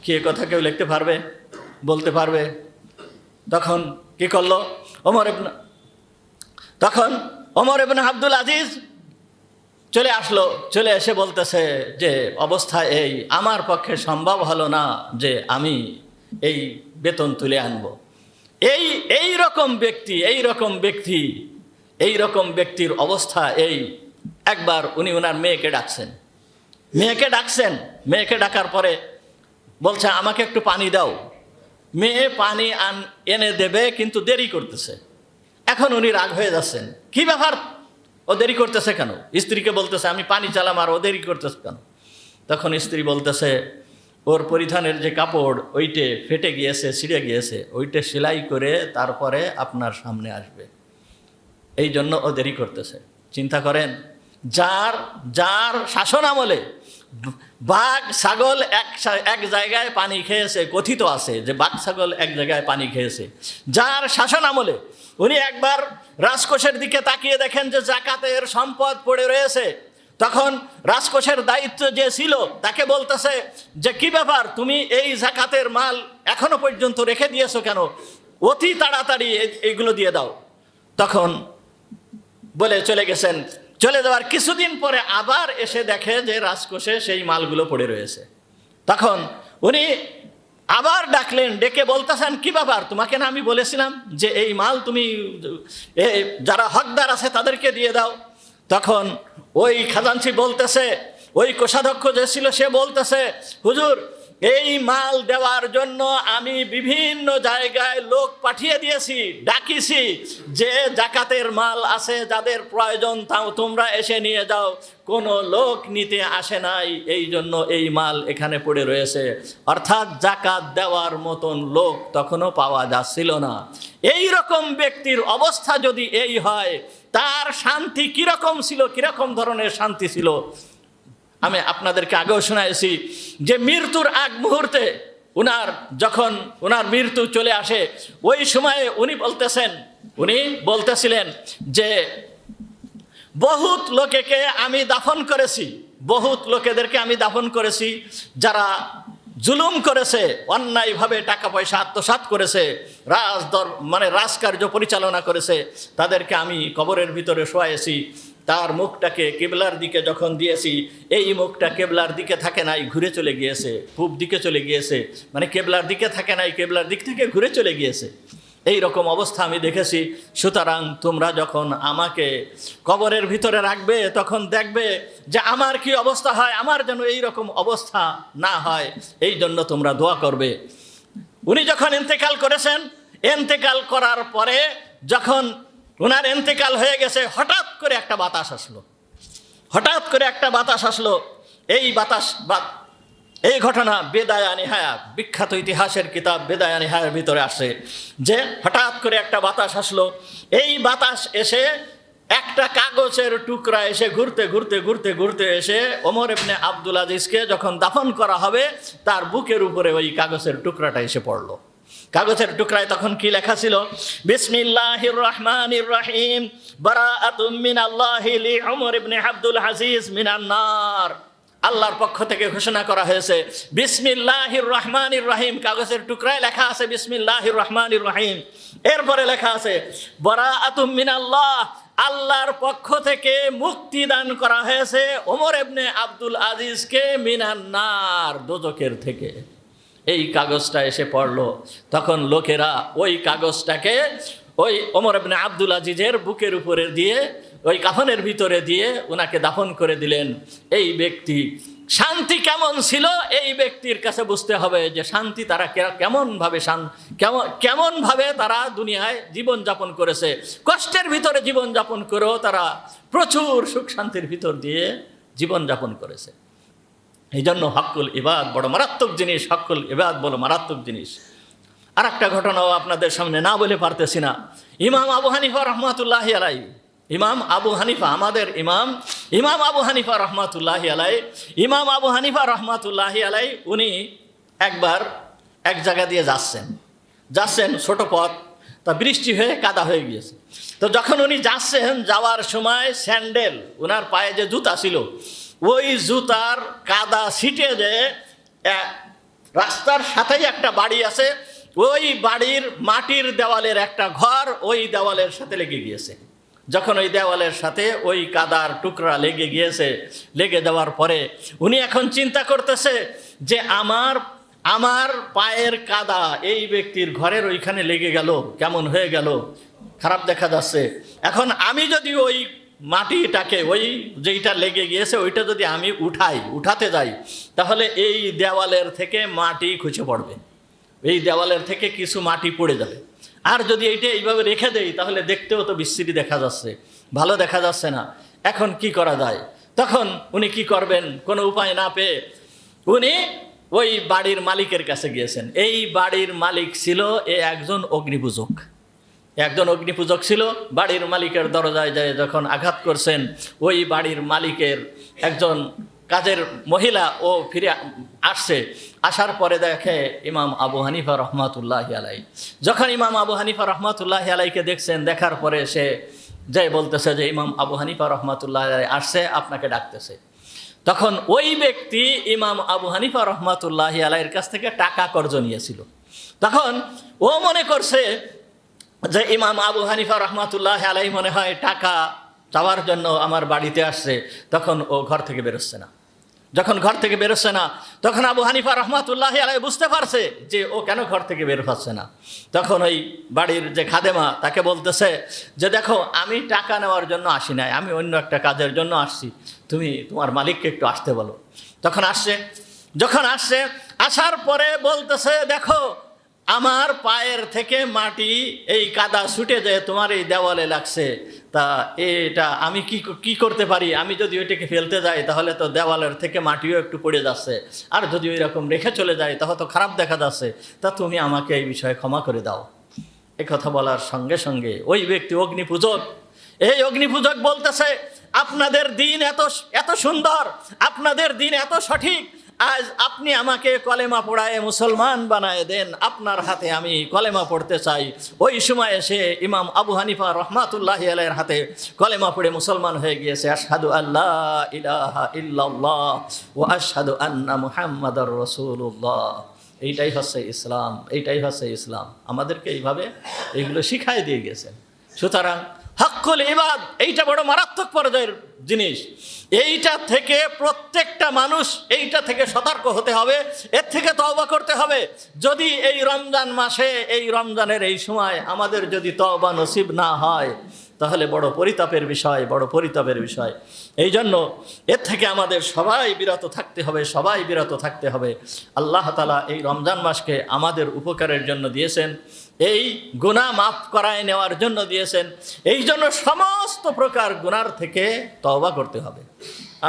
কি এ কথা কেউ লিখতে পারবে, বলতে পারবে? তখন কি করলো তখন ওমর ইবনে আব্দুল আজিজ চলে এসে বলতেছে যে অবস্থা এই, আমার পক্ষে সম্ভব হলো না যে আমি এই বেতন তুলে আনব। এই রকম ব্যক্তির অবস্থা এই। একবার উনি ওনার মেয়েকে ডাকার পরে বলছে আমাকে একটু পানি দাও। মেয়ে পানি এনে দেবে, কিন্তু দেরি করতেছে। এখন উনি রাগ হয়ে যাচ্ছেন, কি ব্যাপার, ও দেরি করতেছে কেন? স্ত্রীকে বলতেছে আমি পানি চালাম, আর ও দেরি করতেছে কেন? তখন স্ত্রী বলতেছে ওর পরিধানের যে কাপড় ওইটে ফেটে গিয়েছে, ছিঁড়ে গিয়েছে, ওইটে সেলাই করে তারপরে আপনার সামনে আসবে, এই জন্য ও দেরি করতেছে। চিন্তা করেন, যার শাসন আমলে বাঘ ছাগল এক জায়গায় পানি খেয়েছে, কথিত আছে যে বাঘ ছাগল এক জায়গায় পানি খেয়েছে, যার শাসন আমলে উনি একবার রাজকোষের দিকে তাকিয়ে দেখেন যে জাকাতের সম্পদ পড়ে রয়েছে, তখন রাজকোষের দায়িত্ব যে ছিল তাকে বলতেছে যে কি ব্যাপার, তুমি এই জাকাতের মাল এখনো পর্যন্ত রেখে দিয়েছো কেন? অতি তাড়াতাড়ি এইগুলো দিয়ে দাও। তখন বলে চলে গেছেন। চলে যাওয়ার কিছুদিন পরে আবার এসে দেখে যে রাজকোষে সেই মালগুলো পড়ে রয়েছে। তখন উনি আবার ডাকলেন, ডেকে বলতেছেন কি ব্যাপার, তোমাকে না আমি বলেছিলাম যে এই মাল তুমি যারা হকদার আছে তাদেরকে দিয়ে দাও। তখন ওই খাজানচি বলতেছে, ওই কোষাধ্যক্ষ যে ছিল সে বলতেছে, হুজুর এই মাল দেওয়ার জন্য আমি বিভিন্ন জায়গায় লোক পাঠিয়ে দিয়েছি, ডাকিছি যে জাকাতের মাল আছে, যাদের প্রয়োজন তাও তোমরা এসে নিয়ে যাও, কোনো লোক নিতে আসে নাই, এই জন্য এই মাল এখানে পড়ে রয়েছে। অর্থাৎ জাকাত দেওয়ার মতন লোক তখনও পাওয়া যাচ্ছিল না। এই রকম ব্যক্তির অবস্থা যদি এই হয়, তার শান্তি কিরকম ছিল, কিরকম ধরনের শান্তি ছিল? আমি আপনাদেরকে আগেও শোনাইছি যে মৃত্যুর আগ মুহূর্তে যখন ওনার মৃত্যু চলে আসে, ওই সময়ে উনি বলতেছিলেন যে বহুত লোকেকে আমি দাফন করেছি, বহুত লোকেদেরকে আমি দাফন করেছি যারা জুলুম করেছে, অন্যায়ভাবে টাকা পয়সা আত্মসাৎ করেছে, রাজকার্য পরিচালনা করেছে, তাদেরকে আমি কবরের ভিতরে শোয়াইছি। তার মুখটাকে কেবলার দিকে যখন দিয়েছি, এই মুখটা কেবলার দিকে থাকে নাই, ঘুরে চলে গিয়েছে, পূব দিকে চলে গিয়েছে, মানে কেবলার দিকে থাকে নাই, কেবলার দিক থেকে ঘুরে চলে গিয়েছে। এই রকম অবস্থা আমি দেখেছি। সুতরাং তোমরা যখন আমাকে কবরের ভিতরে রাখবে তখন দেখবে যে আমার কি অবস্থা হয়, আমার যেন এই রকম অবস্থা না হয়, এই জন্য তোমরা দোয়া করবে। উনি যখন ইন্তেকাল করেছেন, ইন্তেকাল করার পরে যখন ওনার ইন্তেকাল হয়ে গেছে, হঠাৎ করে একটা বাতাস আসলো। এই ঘটনা বেদায়া নিহায়া, বিখ্যাত ইতিহাসের কিতাব বেদায়া নিহায়ার ভিতরে আসে যে হঠাৎ করে একটা বাতাস আসলো। এই বাতাস এসে একটা কাগজের টুকরা এসে ঘুরতে এসে ওমর ইবনে আব্দুল আজিজকে যখন দাফন করা হবে, তার বুকের উপরে ওই কাগজের টুকরাটা এসে পড়লো। কাগজের টুকরায় তখন কি লেখা ছিল? বিসমিল্লাহির রহমানির রহিম, বারাআতুম মিনাল্লাহি লি ওমর ইবনে আব্দুল আজিজ মিনান নার। আল্লাহর পক্ষ থেকে ঘোষণা করা হয়েছে বিসমিল্লাহির রহমানির রহিম। কাগজের টুকরায় লেখা আছে বিসমিল্লাহির রহমানির রহিম, এরপরে লেখা আছে বারাআতুম মিনাল্লাহ, আল্লাহর পক্ষ থেকে মুক্তি দান করা হয়েছে ওমর ইবনে আব্দুল আজিজকে মিনান নার, দোজখের থেকে। এই কাগজটা এসে পড়লো। তখন লোকেরা ওই কাগজটাকে ওই ওমর ইবনে আব্দুল আজিজের বুকের উপরে দিয়ে, ওই কাফনের ভিতরে দিয়ে ওনাকে দাফন করে দিলেন। এই ব্যক্তি শান্তি কেমন ছিল, এই ব্যক্তির কাছে বুঝতে হবে যে শান্তি তারা কেমনভাবে তারা দুনিয়ায় জীবনযাপন করেছে। কষ্টের ভিতরে জীবনযাপন করেও তারা প্রচুর সুখ শান্তির ভিতর দিয়ে জীবনযাপন করেছে। এই জন্য হকুল ইবাদ বড় মারাত্মক জিনিস, হকুল ইবাদ বড় মারাত্মক জিনিস। আর একটা ঘটনাও আপনাদের সামনে না বলে পারতেছি না। ইমাম আবু হানিফা রহমাতুল্লাহি আলাইহি, ইমাম আবু হানিফা, আমাদের ইমাম আবু হানিফা রহমাতুল্লাহি আলাইহি, ইমাম আবু হানিফা রহমাতুল্লাহি আলাইহি উনি একবার এক জায়গা দিয়ে যাচ্ছেন ছোট পথ, তা বৃষ্টি হয়ে কাদা হয়ে গিয়েছে। তো যখন উনি যাওয়ার সময় স্যান্ডেল, ওনার পায়ে যে জুতা ছিল, ওই জুতার কাদা ছিটে যে রাস্তার সাথেই একটা বাড়ি আছে, ওই বাড়ির মাটির দেওয়ালের একটা ঘর ওই দেওয়ালের সাথে লেগে গিয়েছে। যখন ওই দেওয়ালের সাথে ওই কাদার টুকরা লেগে যাওয়ার পরে উনি এখন চিন্তা করতেছে যে আমার পায়ের কাদা এই ব্যক্তির ঘরের ওইখানে লেগে গেল, কেমন হয়ে গেল, খারাপ দেখা যাচ্ছে। এখন আমি যদি ওই মাটিটাকে, ওই যেইটা লেগে গিয়েছে ওইটা যদি আমি উঠাতে যাই, তাহলে এই দেওয়ালের থেকে মাটি খসে পড়বে, এই দেওয়ালের থেকে কিছু মাটি পড়ে যাবে। আর যদি এইটা এইভাবে রেখে দেই তাহলে দেখতেও তো বিশ্রী দেখা যাচ্ছে। ভালো দেখা যাচ্ছে না, এখন কি করা যায়? তখন উনি কি করবেন, কোনো উপায় না পেয়ে উনি ওই বাড়ির মালিকের কাছে গিয়েছেন। এই বাড়ির মালিক ছিল একজন অগ্নিপূজক, একজন অগ্নিপূজক ছিল। বাড়ির মালিকের দরজায় যায় যখন আঘাত করছেন, ওই বাড়ির মালিকের একজন কাজের মহিলা ও ফিরে আসছে। আসার পরে দেখে ইমাম আবু হানিফা রহমাতুল্লাহি আলাই। যখন ইমাম আবু হানিফা রহমাতুল্লাহি আলাইকে দেখছেন, দেখার পরে সে যাই বলতেছে যে ইমাম আবু হানিফা রহমাতুল্লাহি আলাই আসছে, আপনাকে ডাকতেছে। তখন ওই ব্যক্তি ইমাম আবু হানিফা রহমাতুল্লাহি আলাইয়ের কাছ থেকে টাকা কর্জ নিয়েছিল। তখন ও মনে করছে যে ইমাম আবু হানিফা রহমাতুল্লাহি আলাই মনে হয় টাকা চাওয়ার জন্য আমার বাড়িতে আসছে। তখন ও ঘর থেকে বেরোচ্ছে না। যখন ঘর থেকে বেরোচ্ছে না, তখন আবু হানিফা রহমাতুল্লাহি আলাই বুঝতে পারছে যে ও কেন ঘর থেকে বের হচ্ছে না। তখন ওই বাড়ির যে খাদেমা তাকে বলতেছে যে দেখো, আমি টাকা নেওয়ার জন্য আসি নাই, আমি অন্য একটা কাজের জন্য আসছি, তুমি তোমার মালিককে একটু আসতে বলো। তখন আসছে। যখন আসছে, আসার পরে বলতেছে দেখো, আমার পায়ের থেকে মাটি এই কাদা ছুটে যায় তোমার এই দেওয়ালে লাগছে, তা এটা আমি কি করতে পারি? আমি যদি ওইটাকে ফেলতে যাই তাহলে তো দেওয়ালের থেকে মাটিও একটু পড়ে যাচ্ছে, আর যদি ওই রকম রেখে চলে যায় তাহলে তো খারাপ দেখা যাচ্ছে, তা তুমি আমাকে এই বিষয়ে ক্ষমা করে দাও। এই কথা বলার সঙ্গে সঙ্গে ওই ব্যক্তি অগ্নিপূজক, এই অগ্নিপূজক বলতেছে আপনাদের দিন এত সুন্দর, আপনাদের দিন এত সঠিক, আজ আপনি আমাকে কলেমা পড়ায় মুসলমান বানায় দেন, আপনার হাতে আমি কলেমা পড়তে চাই। ওই সময় এসে ইমাম আবু হানিফা রহমাতুল্লাহি আলাইহির হাতে কলেমা পড়ে মুসলমান হয়ে গিয়েছে। আশহাদু আল্লা ইলাহা ইল্লাল্লাহ ওয়া আশহাদু আন্না মুহাম্মাদার রাসূলুল্লাহ। এইটাই হচ্ছে ইসলাম, এইটাই হচ্ছে ইসলাম। আমাদেরকে এইভাবে এইগুলো শিখাই দিয়ে গেছেন। সুতরাং হক্কুল ইবাদ এইটা বড় মারাত্মক পর্যায়ের জিনিস। এইটা থেকে প্রত্যেকটা মানুষ এইটা থেকে সতর্ক হতে হবে, এর থেকে তওবা করতে হবে। যদি এই রমজান মাসে, এই রমজানের এই সময় আমাদের যদি তওবা নসিব না হয় তাহলে বড় পরিতাপের বিষয়, বড় পরিতাপের বিষয়। এই জন্য এর থেকে আমাদের সবাই বিরত থাকতে হবে, সবাই বিরত থাকতে হবে। আল্লাহ তাআলা এই রমজান মাসকে আমাদের উপকারের জন্য দিয়েছেন, এই গুনাহ মাফ করায় নেওয়ার জন্য দিয়েছেন। এই জন্য সমস্ত প্রকার গুনার থেকে তওবা করতে হবে।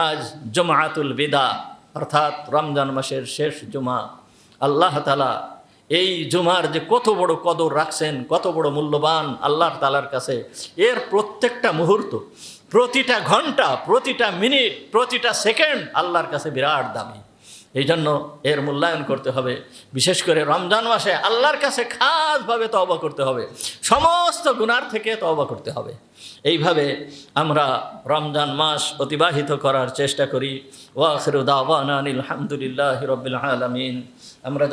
আজ জুমআতুল বিদা অর্থাৎ রমজান মাসের শেষ জুমা। আল্লাহ তাআলা এই জুমার যে কত বড় কদর রাখছেন, কত বড় মূল্যবান আল্লাহ তাআলার কাছে। এর প্রত্যেকটা মুহূর্ত, প্রতিটা ঘন্টা, প্রতিটা মিনিট, প্রতিটা সেকেন্ড আল্লাহর কাছে বিরাট দামি। এই জন্য এর মূল্যায়ন করতে হবে। বিশেষ করে রমজান মাসে আল্লাহর কাছে খাসভাবে তওবা করতে হবে, সমস্ত গুনার থেকে তওবা করতে হবে। এইভাবে আমরা রমজান মাস অতিবাহিত করার চেষ্টা করি। ওয়া আখিরু দাওয়ানা আনিল হামদুলিল্লাহি রাব্বিল আলামিন। আমরা